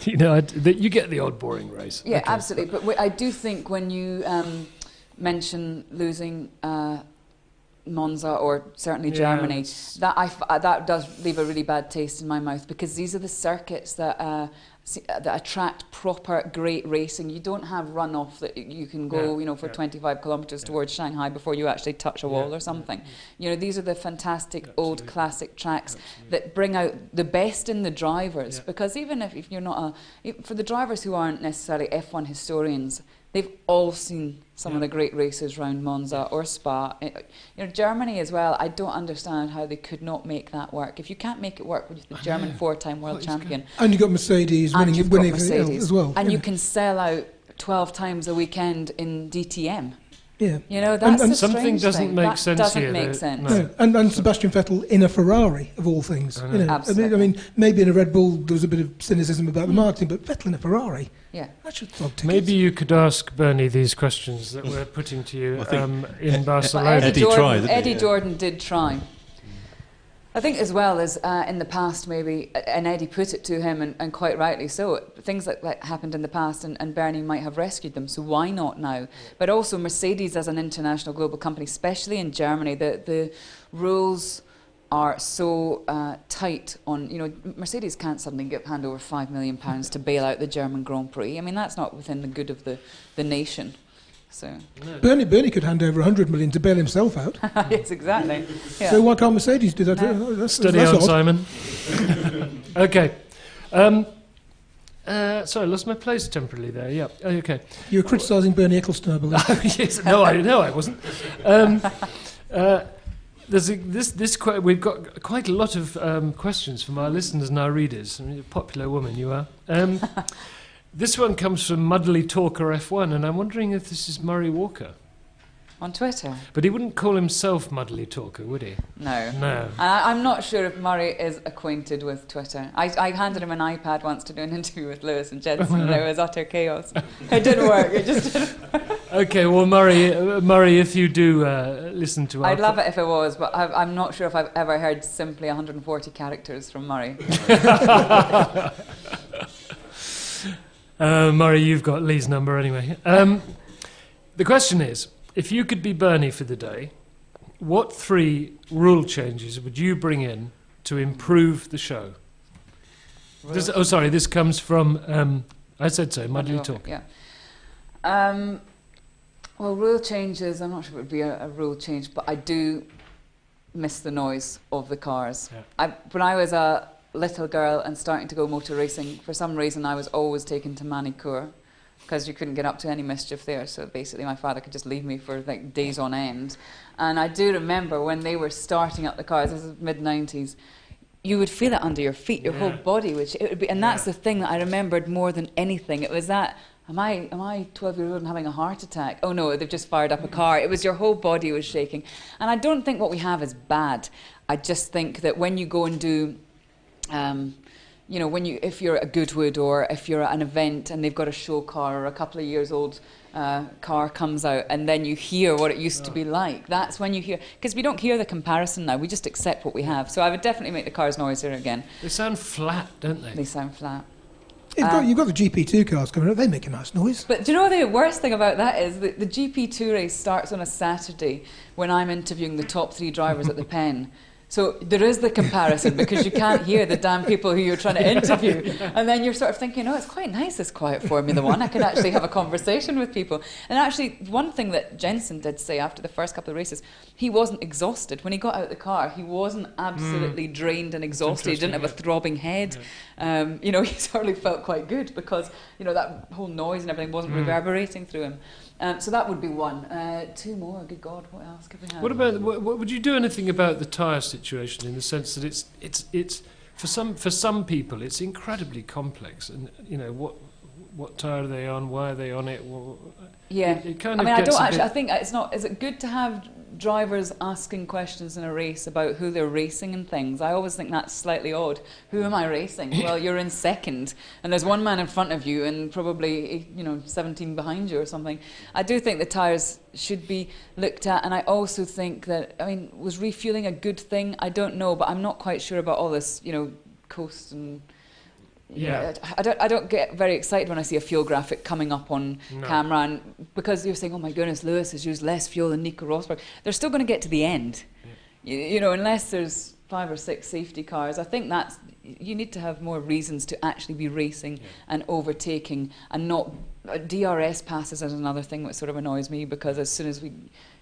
You know, you get the odd boring race. Yeah, absolutely. But I do think when you mention losing... Monza or certainly Germany, that does leave a really bad taste in my mouth, because these are the circuits that that attract proper great racing. You don't have runoff that you can go, for 25 kilometres towards Shanghai before you actually touch a wall or something. These are the fantastic old classic tracks that bring out the best in the drivers. Because even if you're not for the drivers who aren't necessarily F1 historians, they've all seen some of the great races around Monza or Spa. Germany as well, I don't understand how they could not make that work. If you can't make it work with the German 4-time world champion. And you've got Mercedes winning Mercedes as well. And you can sell out 12 times a weekend in DTM. Yeah. That's and the something doesn't thing. make that sense doesn't here. Make sense. No. And Sebastian Vettel in a Ferrari, of all things. Absolutely. I mean, maybe in a Red Bull there was a bit of cynicism about the marketing, but Vettel in a Ferrari, that should flog tickets. Maybe you could ask Bernie these questions that we're putting to you in Barcelona. Eddie Jordan did try. I think as well as in the past maybe, and Eddie put it to him, and quite rightly so, things that happened in the past and Bernie might have rescued them, so why not now? But also Mercedes as an international global company, especially in Germany, the rules are so tight on, Mercedes can't suddenly hand over £5 million to bail out the German Grand Prix. I mean, that's not within the good of the nation. So Bernie could hand over 100 million to bail himself out. Yes, exactly. Yeah. So why can't Mercedes do that? Steady on, Simon. Okay. Sorry, I lost my place temporarily there. Yeah. Okay. You were criticising Bernie Ecclestone, I believe. Yes. No, I wasn't. We've got quite a lot of questions from our listeners and our readers. I mean, a popular woman you are. This one comes from Muddly Talker F1, and I'm wondering if this is Murray Walker. On Twitter? But he wouldn't call himself Muddly Talker, would he? No. I'm not sure if Murray is acquainted with Twitter. I handed him an iPad once to do an interview with Lewis and Jensen, and it was utter chaos. It didn't work. It just didn't work. Okay, well, Murray, if you do listen to our... I'd love it if it was, but I'm not sure if I've ever heard simply 140 characters from Murray. Murray, you've got Lee's number anyway. The question is, if you could be Bernie for the day, what 3 rule changes would you bring in to improve the show? This comes from, I said so, Muddly Talk. Yeah. Well, rule changes, I'm not sure it would be a rule change, but I do miss the noise of the cars. Yeah. When I was a little girl and starting to go motor racing, for some reason I was always taken to Manicourt because you couldn't get up to any mischief there, so basically my father could just leave me for like days on end. And I do remember when they were starting up the cars, this is mid-90s, you would feel it under your feet, your whole body, and that's the thing that I remembered more than anything. It was that, am I 12-year-old and having a heart attack? Oh no, they've just fired up a car. It was your whole body was shaking. And I don't think what we have is bad. I just think that when you go and do if you're at Goodwood or if you're at an event and they've got a show car or a couple of years old car comes out and then you hear what it used to be like, that's when you hear, because we don't hear the comparison now, we just accept what we have. So I would definitely make the cars noisier again. They sound flat, don't they? They sound flat. You've got the GP2 cars coming up, they make a nice noise. But do you know the worst thing about that is that the GP2 race starts on a Saturday when I'm interviewing the top 3 drivers at the Pen. So there is the comparison because you can't hear the damn people who you're trying to interview. And then you're sort of thinking, it's quite nice, this quiet Formula One. I can actually have a conversation with people. And actually, one thing that Jensen did say after the first couple of races, he wasn't exhausted. When he got out of the car, he wasn't absolutely drained and exhausted. He didn't have a throbbing head. Yeah. He certainly felt quite good because, that whole noise and everything wasn't reverberating through him. So that would be one. 2 more. Good God, what else could we have? What about? What would you do anything about the tyre situation in the sense that it's for some people it's incredibly complex, and what tyre are they on? Why are they on it? It kind of I think it's not. Is it good to have drivers asking questions in a race about who they're racing and things? I always think that's slightly odd. Who am I racing? Well, you're in second, and there's one man in front of you, and probably 17 behind you or something. I do think the tyres should be looked at, and I also think that was refueling a good thing? I don't know, but I'm not quite sure about all this, coast and. Yeah, I don't get very excited when I see a fuel graphic coming up on camera, and because you're saying, oh my goodness, Lewis has used less fuel than Nico Rosberg. They're still going to get to the end, unless there's 5 or 6 safety cars. I think that's you need to have more reasons to actually be racing and overtaking, and not DRS passes is another thing that sort of annoys me, because as soon as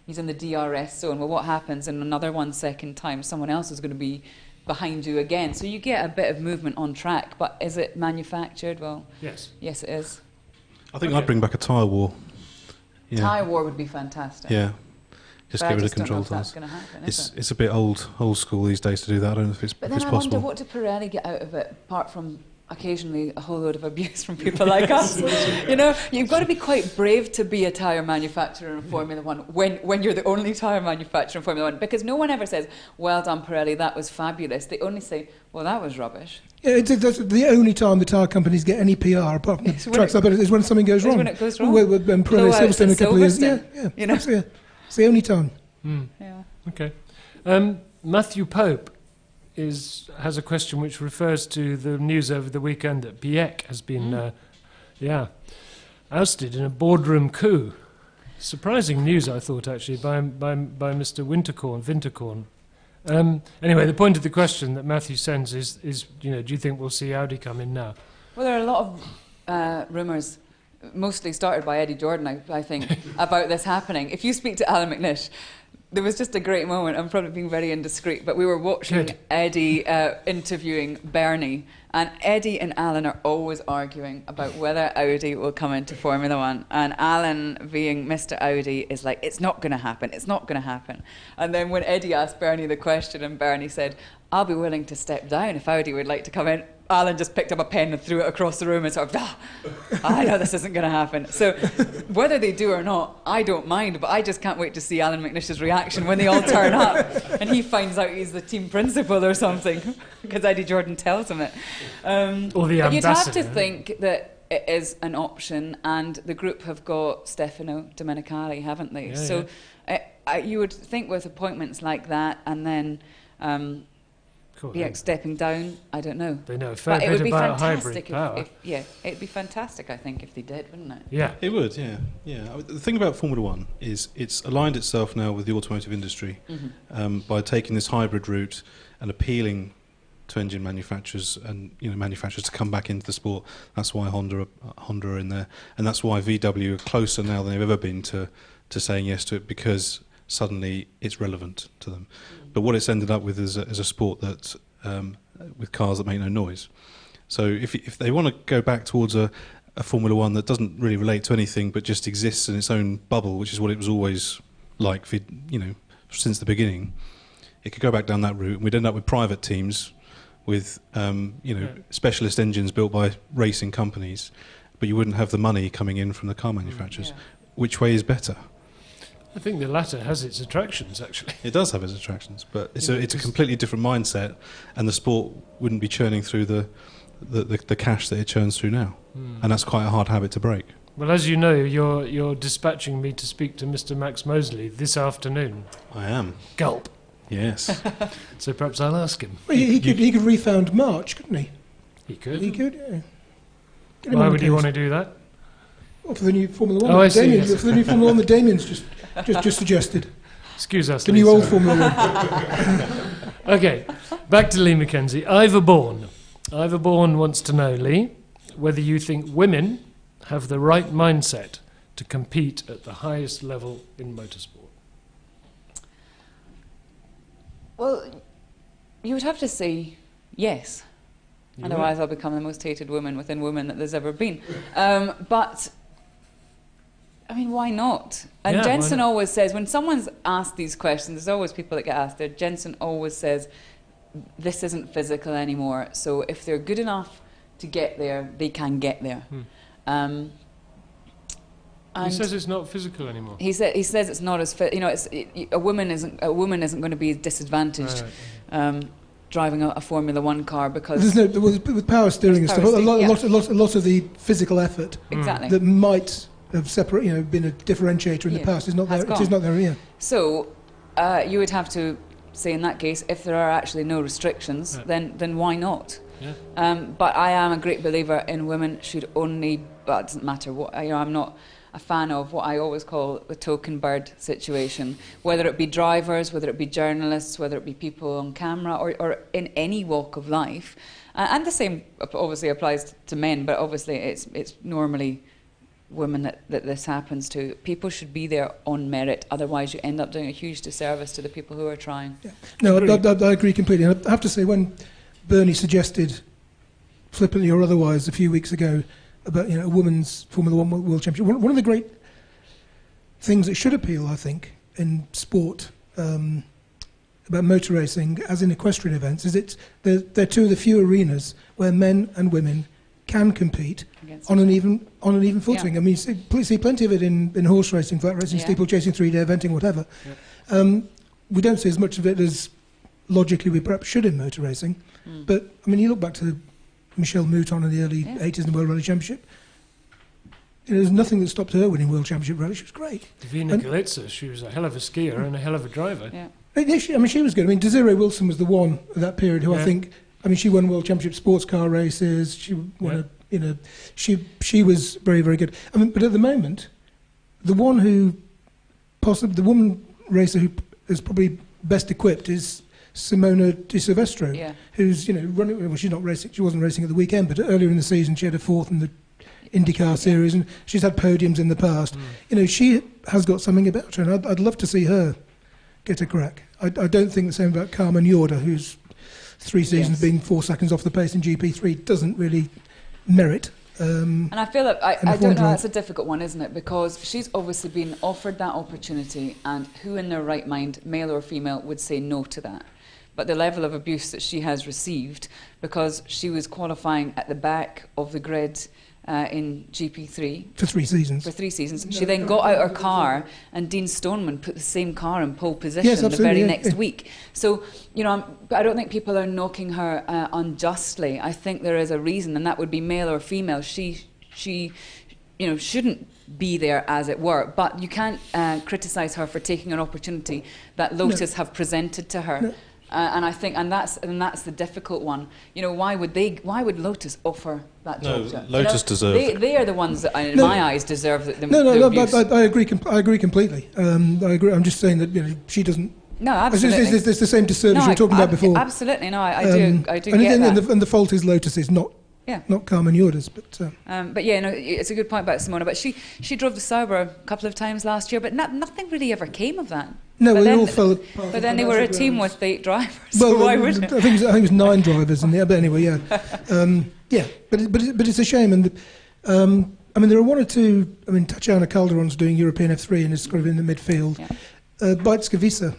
he's in the DRS zone, well, what happens in another 1 second time? Someone else is going to be behind you again. So you get a bit of movement on track, but is it manufactured? Well, yes, it is. I think I'd bring back a tyre war. Yeah. Tyre war would be fantastic. Yeah. Just but get rid of don't know control if that's tyres. going to happen, is it? It's a bit old school these days to do that. I don't know if it's But then I possible. wonder, what did Pirelli get out of it, apart from occasionally a whole load of abuse from people like us? You know, you've got to be quite brave to be a tyre manufacturer in Formula One when you're the only tyre manufacturer in Formula One, because no one ever says, well done Pirelli, that was fabulous. They only say, well, that was rubbish. Yeah, that's the only time the tyre companies get any PR apart from the tracks up is when something goes wrong. When it goes wrong. With Pirelli Silverstone a couple of years. Yeah, you know? It's the only time. Yeah. Okay. Matthew Pope has a question which refers to the news over the weekend that Piek has been ousted in a boardroom coup. Surprising news, I thought, actually, by Mr. Winterkorn. Anyway, the point of the question that Matthew sends is do you think we'll see Audi come in now? Well, there are a lot of rumours, mostly started by Eddie Jordan, I think, about this happening. If you speak to Alan McNish, there was just a great moment. I'm probably being very indiscreet, but we were watching Eddie interviewing Bernie, and Eddie and Alan are always arguing about whether Audi will come into Formula One. And Alan, being Mr. Audi, is like, it's not going to happen, it's not going to happen. And then when Eddie asked Bernie the question, and Bernie said, I'll be willing to step down if Audi would like to come in, Alan just picked up a pen and threw it across the room and sort of, I know this isn't going to happen. So whether they do or not, I don't mind, but I just can't wait to see Alan McNish's reaction when they all turn up and he finds out he's the team principal or something, because Eddie Jordan tells him it. Or the ambassador. You'd have to think that it is an option, and the group have got Stefano Domenicali, haven't they? You would think with appointments like that, and then stepping down, I don't know. They know a fair bit about hybrid power. It'd be fantastic, I think, if they did, wouldn't it? Yeah, it would. Yeah. The thing about Formula One is it's aligned itself now with the automotive industry by taking this hybrid route and appealing to engine manufacturers and manufacturers to come back into the sport. That's why Honda are in there, and that's why VW are closer now than they've ever been to saying yes to it, because suddenly it's relevant to them. But what it's ended up with is a sport that with cars that make no noise. So if they want to go back towards a Formula One that doesn't really relate to anything but just exists in its own bubble, which is what it was always like for, since the beginning, it could go back down that route, and we'd end up with private teams with specialist engines built by racing companies, but you wouldn't have the money coming in from the car manufacturers. Which way is better? I think the latter has its attractions, actually. It does have its attractions, but it's a completely different mindset, and the sport wouldn't be churning through the cash that it churns through now, and that's quite a hard habit to break. Well, as you know, you're dispatching me to speak to Mr. Max Mosley this afternoon. I am. Gulp. Yes. So perhaps I'll ask him. Well, he could refound March, couldn't he? He could. He could. Yeah. Why would he want to do that? Well, for the new Formula One. Oh, I see. For the new Formula One that Damien's just suggested. Excuse us. The Lisa. new old Formula One. Okay, back to Lee McKenzie. Ivor Bourne wants to know, Lee, whether you think women have the right mindset to compete at the highest level in motorsport. Well, you would have to say yes. Otherwise I'll become the most hated woman within women that there's ever been. But, I mean, why not? And Jensen always says, when someone's asked these questions, there's always people that get asked there, Jensen always says, this isn't physical anymore, so if they're good enough to get there, they can get there. He says it's not physical anymore. He says it's not as a woman isn't going to be disadvantaged driving a Formula One car, because with power steering and stuff, a lot of the physical effort that might have been a differentiator in the past is not there. It is not there. Yeah. So you would have to say, in that case, if there are actually no restrictions, then why not? Yeah. But I am a great believer in women should only. But it doesn't matter what. I'm not a fan of what I always call the token bird situation, whether it be drivers, whether it be journalists, whether it be people on camera, or in any walk of life. And the same obviously applies to men, but obviously it's normally women that this happens to. People should be there on merit, otherwise you end up doing a huge disservice to the people who are trying. Yeah. No, I agree completely. And I have to say, when Bernie suggested, flippantly or otherwise, a few weeks ago, about a women's Formula One World Championship, one of the great things that should appeal, I think, in sport about motor racing, as in equestrian events, is they're two of the few arenas where men and women can compete on an even footing. Yeah. I mean, you see plenty of it in horse racing, flat racing, steeplechasing, 3-day eventing, whatever. Yeah. We don't see as much of it as logically we perhaps should in motor racing. But I mean, you look back to Michelle Mouton in the early 80s in the World Rally Championship. There's nothing that stopped her winning World Championship rally. She was great. Davina Galitza, she was a hell of a skier and a hell of a driver. Yeah. She was good. I mean, Desiree Wilson was the one at that period who I think. I mean, she won World Championship sports car races. She won she was very, very good. I mean, but at the moment, the woman racer who is probably best equipped is Simona Di Silvestro, who's running. Well, she's not racing. She wasn't racing at the weekend, but earlier in the season she had a fourth in the IndyCar series, and she's had podiums in the past. She has got something about her, and I'd love to see her get a crack. I don't think the same about Carmen Yorda, who's 3 seasons being 4 seconds off the pace in GP3 doesn't really merit. And I feel that I don't know, that's a difficult one, isn't it? Because she's obviously been offered that opportunity, and who in their right mind, male or female, would say no to that? But the level of abuse that she has received, because she was qualifying at the back of the grid in GP3 for 3 seasons. She then got out her car, and Dean Stoneman put the same car in pole position the very next week. So, I don't think people are knocking her unjustly. I think there is a reason, and that would be male or female. She shouldn't be there, as it were. But you can't criticise her for taking an opportunity that Lotus have presented to her. No. And I think, and that's the difficult one. Why would Lotus offer that job? No, Lotus deserve. They are the ones that, in my eyes, deserve the abuse. I agree completely. I agree. I'm just saying that she doesn't. No, absolutely. It's the same disservice you were talking about before. Absolutely, no, I do and get that. And the fault is Lotus's, not Carmen Yorda's. But it's a good point about Simona. But she drove the Sauber a couple of times last year, but nothing really ever came of that. No, it all fell apart. But then they were a team with 8 drivers. Well, so why would I think it was 9 drivers in there. But anyway, but it's a shame. And there are 1 or 2. I mean, Tatjana Calderon's doing European F3 and is sort of in the midfield. Bijtske Visser,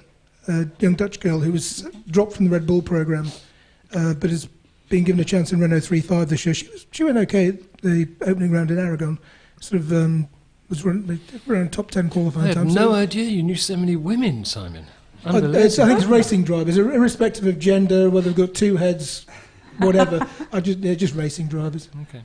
a young Dutch girl who was dropped from the Red Bull program, but has been given a chance in Renault 3.5 this year. She went okay at the opening round in Aragon. Sort of was around top 10 qualifying times. I had no idea you knew so many women, Simon. I think it's racing drivers, irrespective of gender, whether they've got 2 heads, whatever. They're just racing drivers. Okay.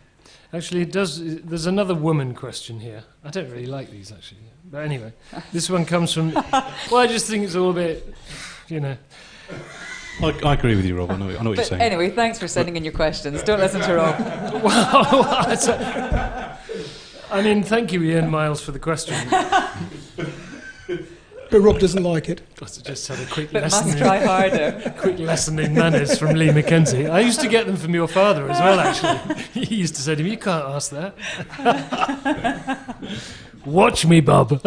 Actually, there's another woman question here. I don't really like these, actually. But anyway, this one comes from... Well, I just think it's all a bit, I agree with you, Rob. I know what you're saying. Anyway, thanks for sending in your questions. Don't listen to Rob. I mean, thank you, Ian Miles, for the question. But Rob doesn't like it. I just had a quick but lesson. Must try harder. Quick lesson in manners from Lee McKenzie. I used to get them from your father as well, actually. He used to say to me, "You can't ask that." Watch me, Bob.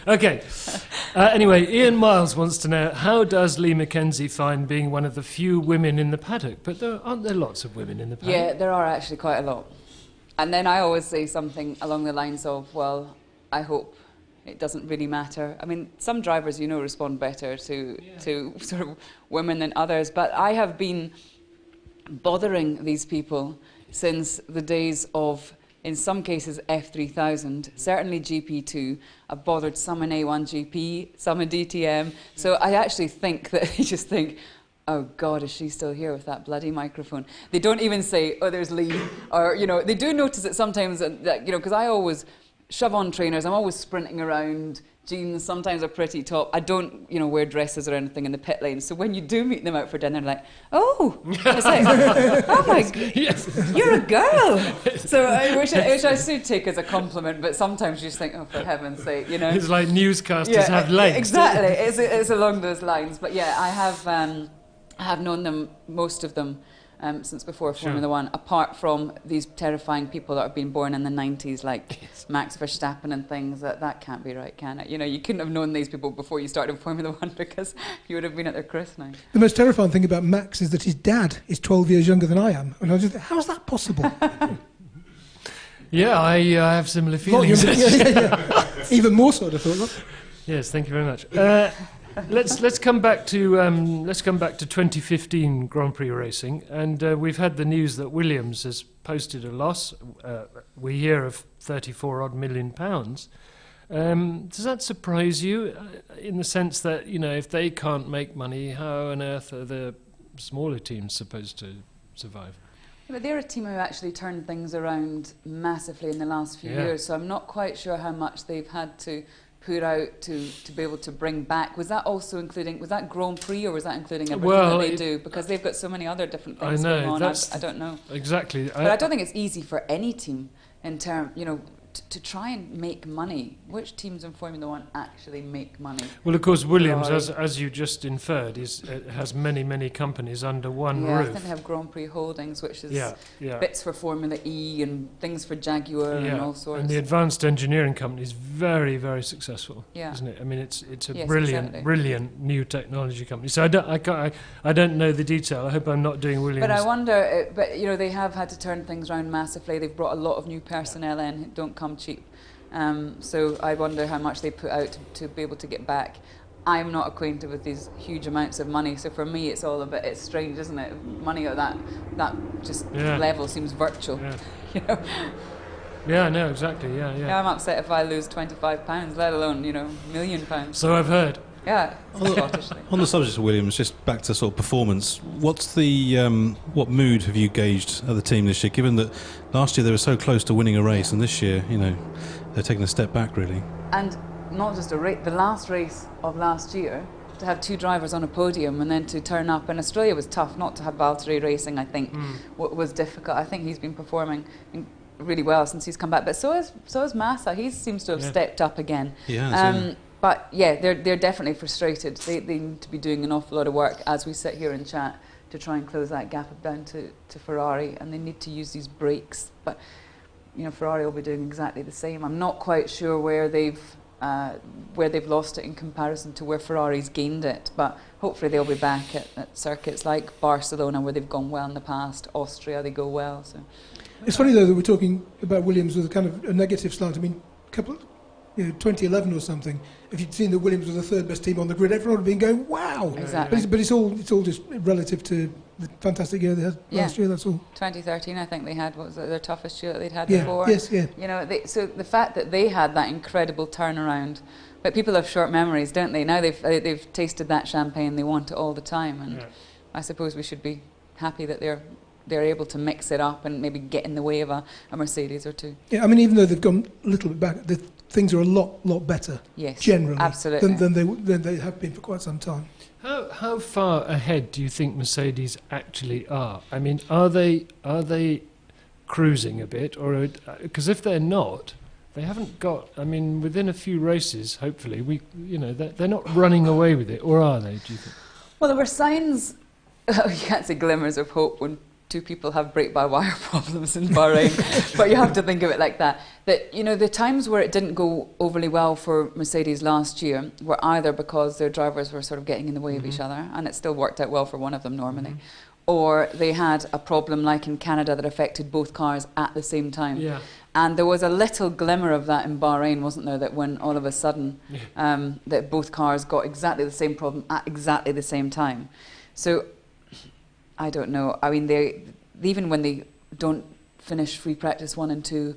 Okay. Anyway, Ian Miles wants to know, how does Lee McKenzie find being one of the few women in the paddock? But aren't there lots of women in the paddock? Yeah, there are actually quite a lot. And then I always say something along the lines of, well, I hope it doesn't really matter. I mean, some drivers, respond better to sort of women than others. But I have been bothering these people since the days of, in some cases, F3000, certainly GP2. I've bothered some in A1GP, some in DTM. So I actually think that they just think, oh God, is she still here with that bloody microphone? They don't even say, oh, there's Lee. Or, they do notice it sometimes, because I always shove on trainers. I'm always sprinting around. Jeans sometimes are pretty top. I don't, wear dresses or anything in the pit lane. So when you do meet them out for dinner, they're like, oh, it's like, oh my God, you're a girl. So which I should take as a compliment, but sometimes you just think, oh, for heaven's sake, It's like newscasters have legs. Exactly. It's along those lines. But yeah, I have I have known them, most of them, since before Sure. Formula One, apart from these terrifying people that have been born in the 90s, like Max Verstappen and things. That can't be right, can it? You know, you couldn't have known these people before you started Formula One because you would have been at their christening. The most terrifying thing about Max is that his dad is 12 years younger than I am. And I was just think, how is that possible? Yeah, I have similar Lot feelings. younger- yeah. Even more so, I'd have thought. Look. Yes, thank you very much. Let's come back to 2015 Grand Prix racing, and we've had the news that Williams has posted a loss. We hear of 34 odd million pounds. Does that surprise you, in the sense that, you know, if they can't make money, how on earth are the smaller teams supposed to survive? Yeah, but they're a team who actually turned things around massively in the last few Yeah. years, so I'm not quite sure how much they've had to put out to be able to bring back. Was that also including, was that Grand Prix, or was that including everything Well, that they do? Because they've got so many other different things I know, going on. that's I don't know. Exactly. But I don't think it's easy for any team in term, you know, to try and make money. Which teams in Formula One actually make money? Well, of course, Williams, Ferrari. as you just inferred, has many companies under one Yeah, I roof. think they have Grand Prix Holdings, which is Yeah. bits for Formula E and things for Jaguar and all sorts. And the advanced engineering company is very, very successful, Yeah. isn't it? I mean, it's a Yes, brilliant, exactly. brilliant new technology company. So I don't know the detail. I hope I'm not doing Williams. But I wonder, but you know, they have had to turn things around massively. They've brought a lot of new personnel in who don't come cheap. So I wonder how much they put out to be able to get back. I'm not acquainted with these huge amounts of money, so for me it's all a bit, it's strange, isn't it? Money at that just level seems virtual. Yeah. You know? Yeah, no, exactly. Yeah. Yeah, I'm upset if I lose £25, let alone, you know, £1 million. So I've heard. Yeah, Scottishly. On the subject of Williams, just back to sort of performance, what's the what mood have you gauged of the team this year, given that last year they were so close to winning a race, and this year, you know, they're taking a step back, really? And not just a race, the last race of last year, to have two drivers on a podium and then to turn up. And Australia was tough, not to have Valtteri racing, I think, was difficult. I think he's been performing really well since he's come back. But so is Massa. He seems to have stepped up again. Yeah. But yeah, they're definitely frustrated. They need to be doing an awful lot of work as we sit here and chat to try and close that gap down to Ferrari, and they need to use these brakes. But you know, Ferrari will be doing exactly the same. I'm not quite sure where they've lost it in comparison to where Ferrari's gained it, but hopefully they'll be back at circuits like Barcelona, where they've gone well in the past. Austria, they go well. So It's funny, though, that we're talking about Williams with a kind of a negative slant. I mean, 2011 or something, if you'd seen that Williams was the third best team on the grid, everyone would have been going, wow! Exactly. But it's all just relative to the fantastic year they had last year, that's all. 2013, I think they had, what was it, their toughest year that they'd had Yeah, before. yes, yeah. You know, so the fact that they had that incredible turnaround, but people have short memories, don't they? Now they've tasted that champagne, they want it all the time, and I suppose we should be happy that they're able to mix it up and maybe get in the way of a Mercedes or two. Yeah, I mean, even though they've gone a little bit back, things are a lot better, Yes, generally, absolutely. than they have been for quite some time. How far ahead do you think Mercedes actually are? I mean, are they cruising a bit, or because if they're not, they haven't got. I mean, within a few races, hopefully, they're not running away with it, or are they? Do you think? Well, there were signs. You can't say glimmers of hope when two people have brake-by-wire problems in Bahrain, but you have to think of it like that. That, you know, the times where it didn't go overly well for Mercedes last year were either because their drivers were sort of getting in the way of each other, and it still worked out well for one of them normally, or they had a problem like in Canada that affected both cars at the same time. Yeah. And there was a little glimmer of that in Bahrain, wasn't there, that when all of a sudden that both cars got exactly the same problem at exactly the same time. So I don't know. I mean, they even when they don't finish free practice 1 and 2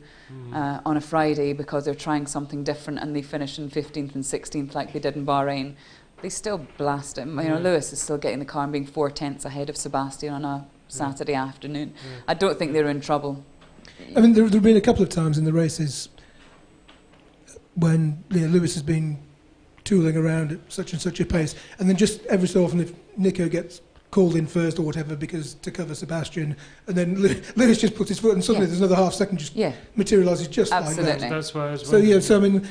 on a Friday because they're trying something different, and they finish in 15th and 16th like they did in Bahrain, they still blast him. You know, Lewis is still getting the car and being 4 tenths ahead of Sebastian on a Saturday afternoon. I don't think they're in trouble. I mean, there have been a couple of times in the races when Lewis has been tooling around at such and such a pace, and then just every so often if Nico gets called in first or whatever because to cover Sebastian, and then Lewis just puts his foot, and suddenly there's another half second just materialises just Absolutely. like that. That's why I was So I mean,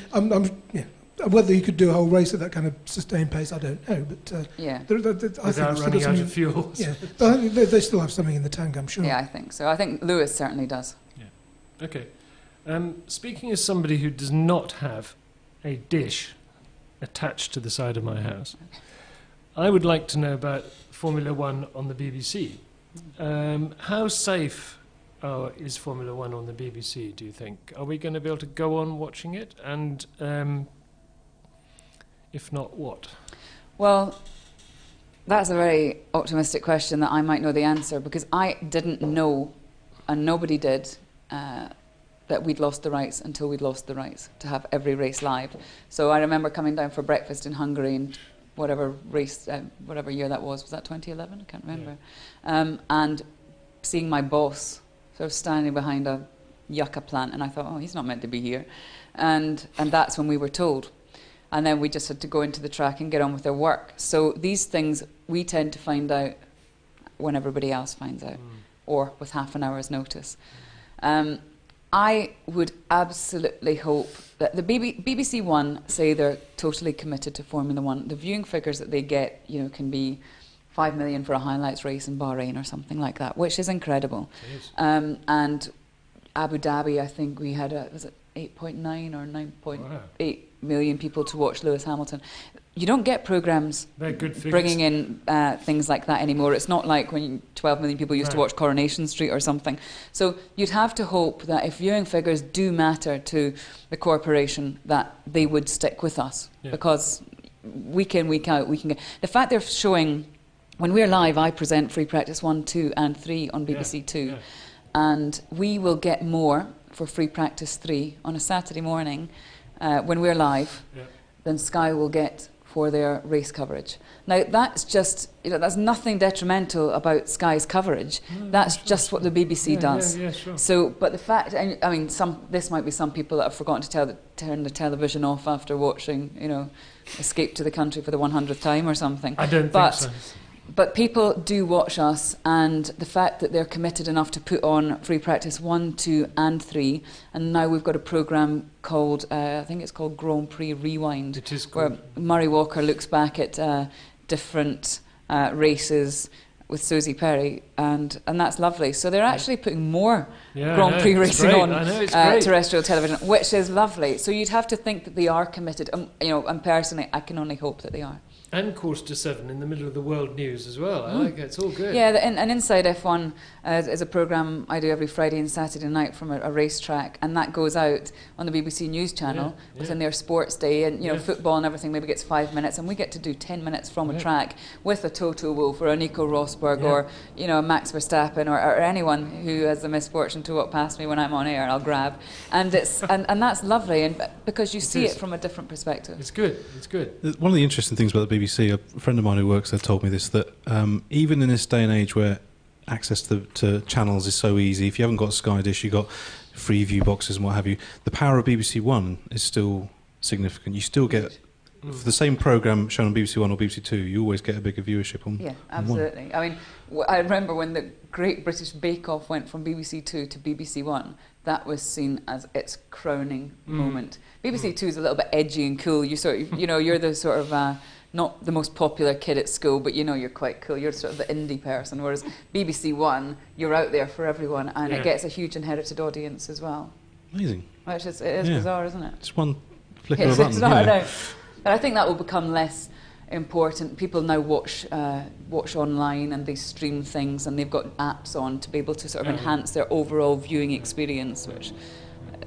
Whether you could do a whole race at that kind of sustained pace, I don't know. But Yeah. I think Without running out of fuel. Yeah, but I think they still have something in the tank, I'm sure. Yeah, I think so. I think Lewis certainly does. Okay. Speaking as somebody who does not have a dish attached to the side of my house, I would like to know about Formula One on the BBC. How safe is Formula One on the BBC, do you think? Are we going to be able to go on watching it? And if not, what? Well, that's a very optimistic question that I might know the answer, because I didn't know, and nobody did, that we'd lost the rights until we'd lost the rights to have every race live. So I remember coming down for breakfast in Hungary and whatever race, whatever year that was that 2011? I can't remember. Yeah. And seeing my boss sort of standing behind a yucca plant, and I thought, oh, he's not meant to be here. And that's when we were told. And then we just had to go into the track and get on with their work. So these things we tend to find out when everybody else finds out, or with half an hour's notice. I would absolutely hope that the BBC One say they're totally committed to Formula One. The viewing figures that they get, can be 5 million for a highlights race in Bahrain or something like that, which is incredible. It is. And Abu Dhabi, I think we had was it 8.9 or 9.8 million people to watch Lewis Hamilton. You don't get programmes bringing in things like that anymore. It's not like when 12 million people used to watch Coronation Street or something. So you'd have to hope that if viewing figures do matter to the corporation, that they would stick with us. Yeah. Because week in, week out, we can get... The fact they're showing... When we're live, I present Free Practice 1, 2 and 3 on BBC 2. Yeah. And we will get more for Free Practice 3 on a Saturday morning when we're live than Sky will get for their race coverage. Now, that's just, that's nothing detrimental about Sky's coverage. That's just what the BBC does. Yeah, sure. So, but the fact, I mean, this might be some people that have forgotten to turn the television off after watching, Escape to the Country for the 100th time or something. I don't think so. But people do watch us, and the fact that they're committed enough to put on Free Practice 1, 2 and 3, and now we've got a programme called, I think it's called Grand Prix Rewind, it is where Murray Walker looks back at different races with Susie Perry, and that's lovely. So they're actually putting more Grand Prix racing on terrestrial television, which is lovely. So you'd have to think that they are committed, and personally I can only hope that they are. And Course to 7 in the middle of the world news as well. I like it. It's all good. Yeah, and Inside F1 is a programme I do every Friday and Saturday night from a racetrack, and that goes out on the BBC News channel within their sports day, and football and everything maybe gets 5 minutes, and we get to do 10 minutes from a track with a Toto Wolff or a Nico Rosberg or a Max Verstappen or anyone who has the misfortune to walk past me when I'm on air. I'll grab, and it's and that's lovely, and because you see it from a different perspective. It's good. It's good. One of the interesting things about the BBC, a friend of mine who works there told me this, that even in this day and age where access to channels is so easy, if you haven't got Sky Dish, you've got free view boxes and what have you, the power of BBC One is still significant. You still get, for the same programme shown on BBC One or BBC Two, you always get a bigger viewership on Yeah, absolutely. On one. I mean, I remember when the Great British Bake Off went from BBC Two to BBC One, that was seen as its crowning moment. BBC Two is a little bit edgy and cool. You sort of, you're the sort of... not the most popular kid at school, but you're quite cool. You're sort of the indie person, whereas BBC One, you're out there for everyone, and it gets a huge inherited audience as well. Amazing. Which is bizarre, isn't it? Just one flick of a button. I know. But I think that will become less important. People now watch online, and they stream things, and they've got apps on to be able to sort of enhance their overall viewing experience, which,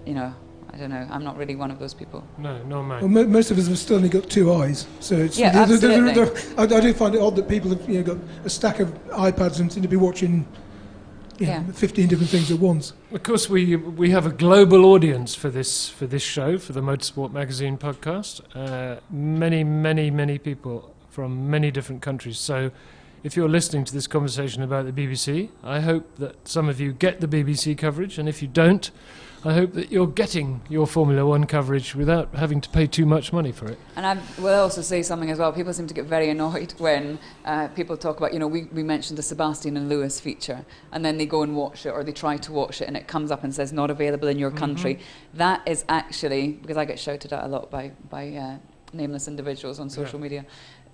I don't know. I'm not really one of those people. No, not mine. Well, most of us have still only got two eyes, so it's absolutely. I do find it odd that people have got a stack of iPads and seem to be watching 15 different things at once. Of course, we have a global audience for this show, for the Motorsport Magazine podcast. Many people from many different countries. So, if you're listening to this conversation about the BBC, I hope that some of you get the BBC coverage, and if you don't, I hope that you're getting your Formula One coverage without having to pay too much money for it. And I will also say something as well. People seem to get very annoyed when people talk about, we mentioned the Sebastian and Lewis feature, and then they go and watch it, or they try to watch it, and it comes up and says not available in your country. That is actually, because I get shouted at a lot by nameless individuals on social media,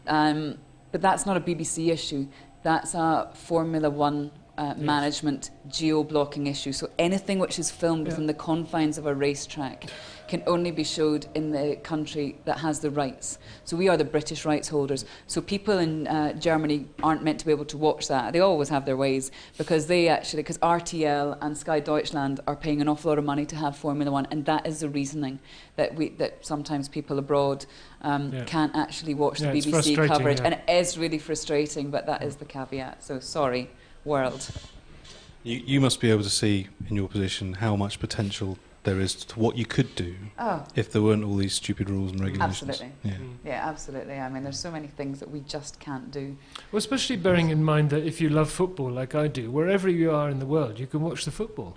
but that's not a BBC issue. That's a Formula One management geo-blocking issue. So anything which is filmed within the confines of a racetrack can only be showed in the country that has the rights. So we are the British rights holders. So people in Germany aren't meant to be able to watch that. They always have their ways, because because RTL and Sky Deutschland are paying an awful lot of money to have Formula One, and that is the reasoning that sometimes people abroad can't actually watch the BBC coverage. And it is really frustrating, but that is the caveat. So sorry, world. You must be able to see in your position how much potential there is to what you could do if there weren't all these stupid rules and regulations. Absolutely. Yeah, absolutely. I mean, there's so many things that we just can't do. Well, especially bearing in mind that if you love football like I do, wherever you are in the world, you can watch the football.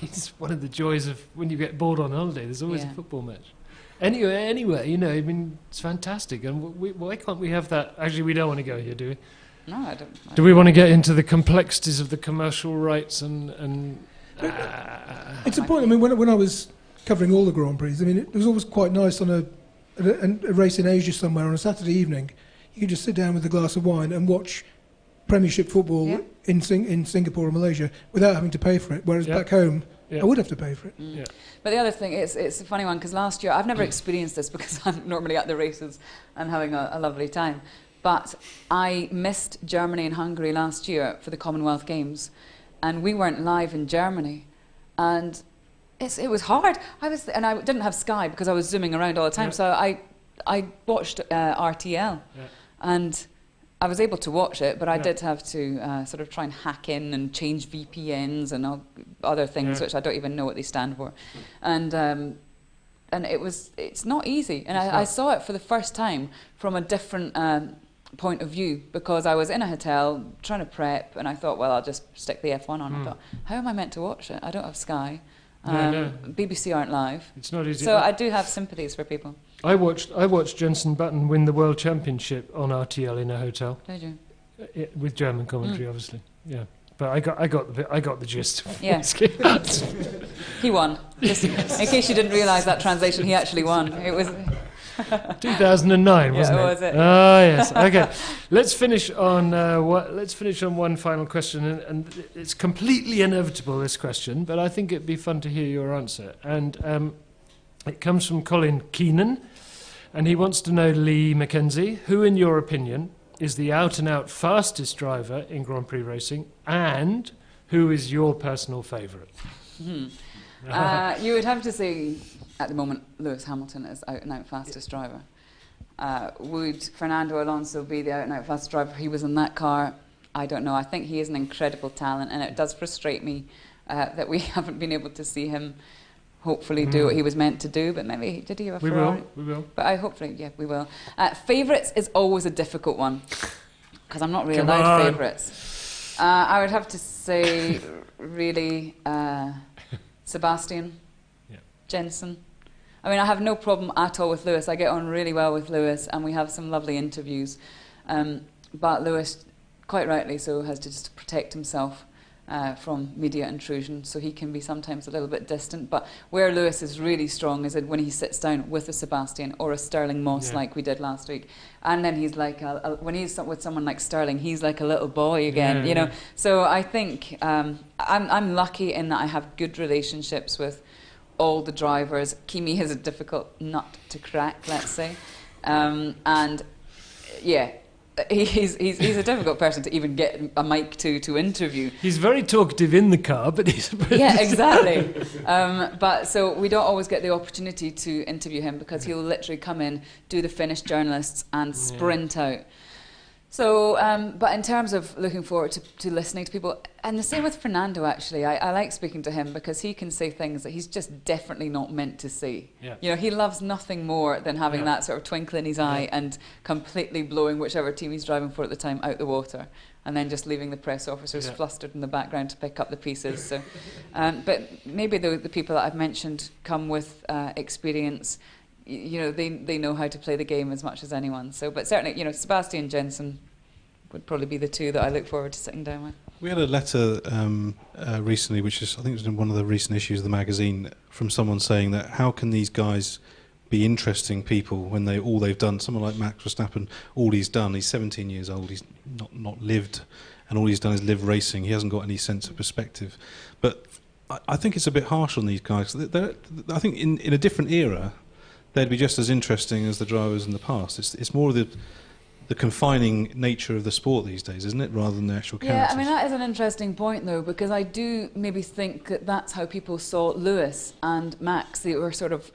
It's one of the joys of when you get bored on holiday, there's always a football match. Anyway, I mean, it's fantastic. And why can't we have that? Actually, we don't want to go here, do we? No, I don't. Do we want to get into the complexities of the commercial rights and it's a point. I mean, when I was covering all the Grand Prix, I mean, it was always quite nice on a race in Asia somewhere on a Saturday evening. You could just sit down with a glass of wine and watch Premiership football in Singapore or Malaysia without having to pay for it. Whereas back home, I would have to pay for it. But the other thing, it's a funny one, because last year, I've never experienced this because I'm normally at the races and having a lovely time. But I missed Germany and Hungary last year for the Commonwealth Games, and we weren't live in Germany, and it was hard. I didn't have Sky because I was zooming around all the time, so I watched RTL, and I was able to watch it, but I did have to sort of try and hack in and change VPNs and other things which I don't even know what they stand for, and it's not easy, and I saw it for the first time from a different point of view, because I was in a hotel trying to prep, and I thought, well, I'll just stick the F1 on. I thought, how am I meant to watch it? I don't have Sky. BBC aren't live. It's not easy. So I do have sympathies for people. I watched Jenson Button win the World Championship on RTL in a hotel. Did you? With German commentary, obviously. Yeah. But I got the gist. Yeah. He won. Just in case you didn't realise that translation, he actually won. It was 2009, wasn't it? Was it? Ah, yes. Okay. Let's finish on one final question, and it's completely inevitable, this question, but I think it'd be fun to hear your answer. And it comes from Colin Keenan, and he wants to know, Lee McKenzie, who, in your opinion, is the out-and-out fastest driver in Grand Prix racing, and who is your personal favourite? You would have to say, at the moment, Lewis Hamilton is out-and-out fastest driver. Would Fernando Alonso be the out-and-out fastest driver if he was in that car? I don't know. I think he is an incredible talent, and it does frustrate me that we haven't been able to see him hopefully do what he was meant to do, but maybe, did he have a Ferrari? We will. But we will. Favourites is always a difficult one, because I'm not really allowed favourites. I would have to say, really, Sebastian, Jenson. I mean, I have no problem at all with Lewis. I get on really well with Lewis, and we have some lovely interviews. But Lewis, quite rightly so, has to just protect himself from media intrusion, so he can be sometimes a little bit distant. But where Lewis is really strong is when he sits down with a Sebastian or a Sterling Moss, like we did last week, and then he's like when he's with someone like Sterling, he's like a little boy again, you know. So I think I'm lucky in that I have good relationships with all the drivers. Kimi is a difficult nut to crack, let's say, and yeah. He's a difficult person to even get a mic to interview. He's very talkative in the car, but he's... Yeah, exactly. But so we don't always get the opportunity to interview him because he'll literally come in, do the Finnish journalists and sprint out. So, but in terms of looking forward to listening to people, and the same with Fernando, actually. I like speaking to him because he can say things that he's just definitely not meant to say. Yeah. You know, he loves nothing more than having that sort of twinkle in his eye and completely blowing whichever team he's driving for at the time out the water, and then just leaving the press officers flustered in the background to pick up the pieces. So, but maybe the people that I've mentioned come with experience. You know, they know how to play the game as much as anyone. So, but certainly, you know, Sebastian Jensen would probably be the two that I look forward to sitting down with. We had a letter recently, which is, I think it was in one of the recent issues of the magazine, from someone saying that how can these guys be interesting people when all they've done, someone like Max Verstappen, all he's done, he's 17 years old, he's not lived, and all he's done is live racing. He hasn't got any sense of perspective. But I think it's a bit harsh on these guys. I think in a different era, they'd be just as interesting as the drivers in the past. It's more the confining nature of the sport these days, isn't it, rather than the actual characters? Yeah, I mean, that is an interesting point, though, because I do maybe think that that's how people saw Lewis and Max. They were sort of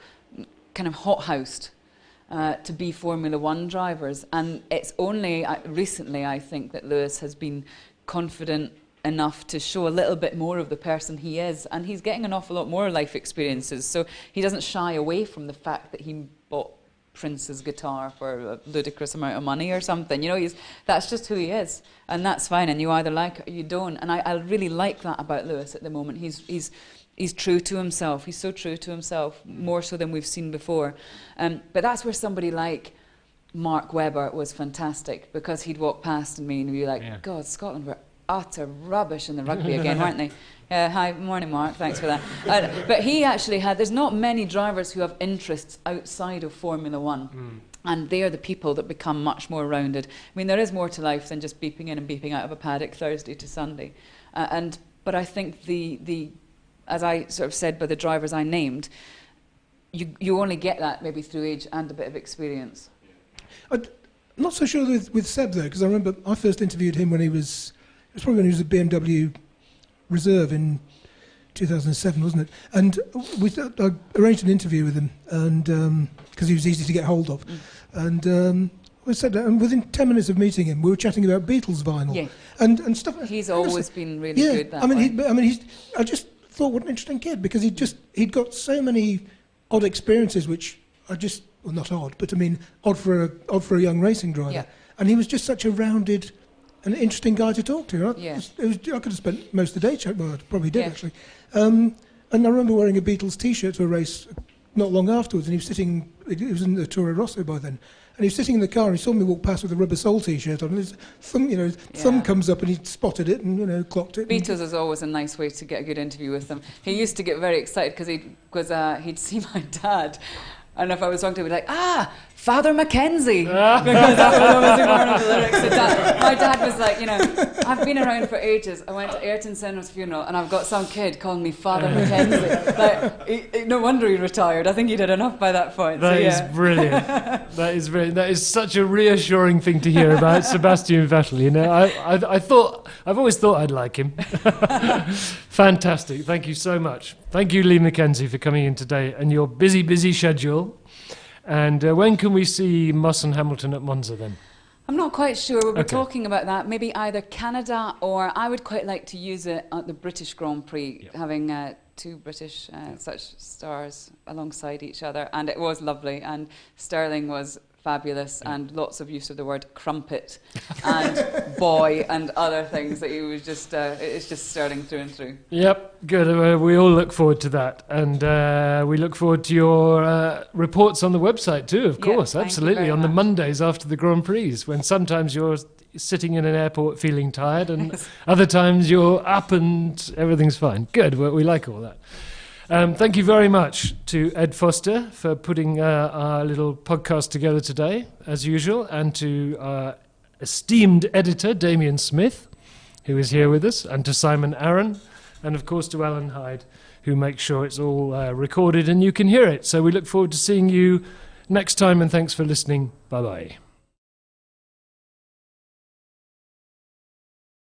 kind of hothoused to be Formula One drivers. And it's only recently, I think, that Lewis has been confident enough to show a little bit more of the person he is, and he's getting an awful lot more life experiences, so he doesn't shy away from the fact that he bought Prince's guitar for a ludicrous amount of money or something. You know, that's just who he is, and that's fine, and you either like it or you don't. And I really like that about Lewis at the moment. He's true to himself. He's so true to himself, more so than we've seen before. But that's where somebody like Mark Webber was fantastic, because he'd walk past me and be like, God, Scotland were utter rubbish in the rugby again, weren't they? Hi, morning, Mark. Thanks for that. But he actually there's not many drivers who have interests outside of Formula One. And they're the people that become much more rounded. I mean, there is more to life than just beeping in and beeping out of a paddock Thursday to Sunday. But I think as I sort of said by the drivers I named, you only get that maybe through age and a bit of experience. I'm not so sure with Seb, though, because I remember I first interviewed him when it was probably when he was a BMW reserve in 2007, wasn't it? And I arranged an interview with him, and because he was easy to get hold of. And we said that, and within 10 minutes of meeting him, we were chatting about Beatles vinyl and stuff. He's always been really good that way. I just thought, what an interesting kid, because he'd got so many odd experiences, which are just, well, not odd, but I mean odd for a young racing driver. Yeah. And he was just such a rounded, an interesting guy to talk to. I could have spent most of the day chatting. Well, I probably did actually. And I remember wearing a Beatles T-shirt to a race not long afterwards, and he was sitting. It was in the Toro Rosso by then, and he was sitting in the car. And he saw me walk past with a Rubber Soul T-shirt on. And his thumb comes up, and he spotted it and clocked it. Beatles is always a nice way to get a good interview with them. He used to get very excited because he'd see my dad. And if I was talking to him, he'd be like, Father McKenzie, because that was obviously one of the lyrics. My dad was like, I've been around for ages. I went to Ayrton Senna's funeral, and I've got some kid calling me Father McKenzie. Like, no wonder he retired. I think he did enough by that point. That is brilliant. That is brilliant. That is such a reassuring thing to hear about Sebastian Vettel. I've always thought I'd like him. Fantastic. Thank you so much. Thank you, Lee McKenzie, for coming in today and your busy schedule. And when can we see Moss and Hamilton at Monza then? I'm not quite sure. We'll be talking about that. Maybe either Canada, or I would quite like to use it at the British Grand Prix, having two British such stars alongside each other. And it was lovely. And Sterling was fabulous, and lots of use of the word crumpet and boy and other things that he was just it's just Sterling through and through. Yep, good. We all look forward to that, and we look forward to your reports on the website too, of course, absolutely, on the Mondays after the Grand Prix, when sometimes you're sitting in an airport feeling tired and other times you're up and everything's fine. Good, we like all that. Thank you very much to Ed Foster for putting our little podcast together today, as usual, and to our esteemed editor, Damien Smith, who is here with us, and to Simon Aaron, and of course to Alan Hyde, who makes sure it's all recorded and you can hear it. So we look forward to seeing you next time, and thanks for listening. Bye-bye.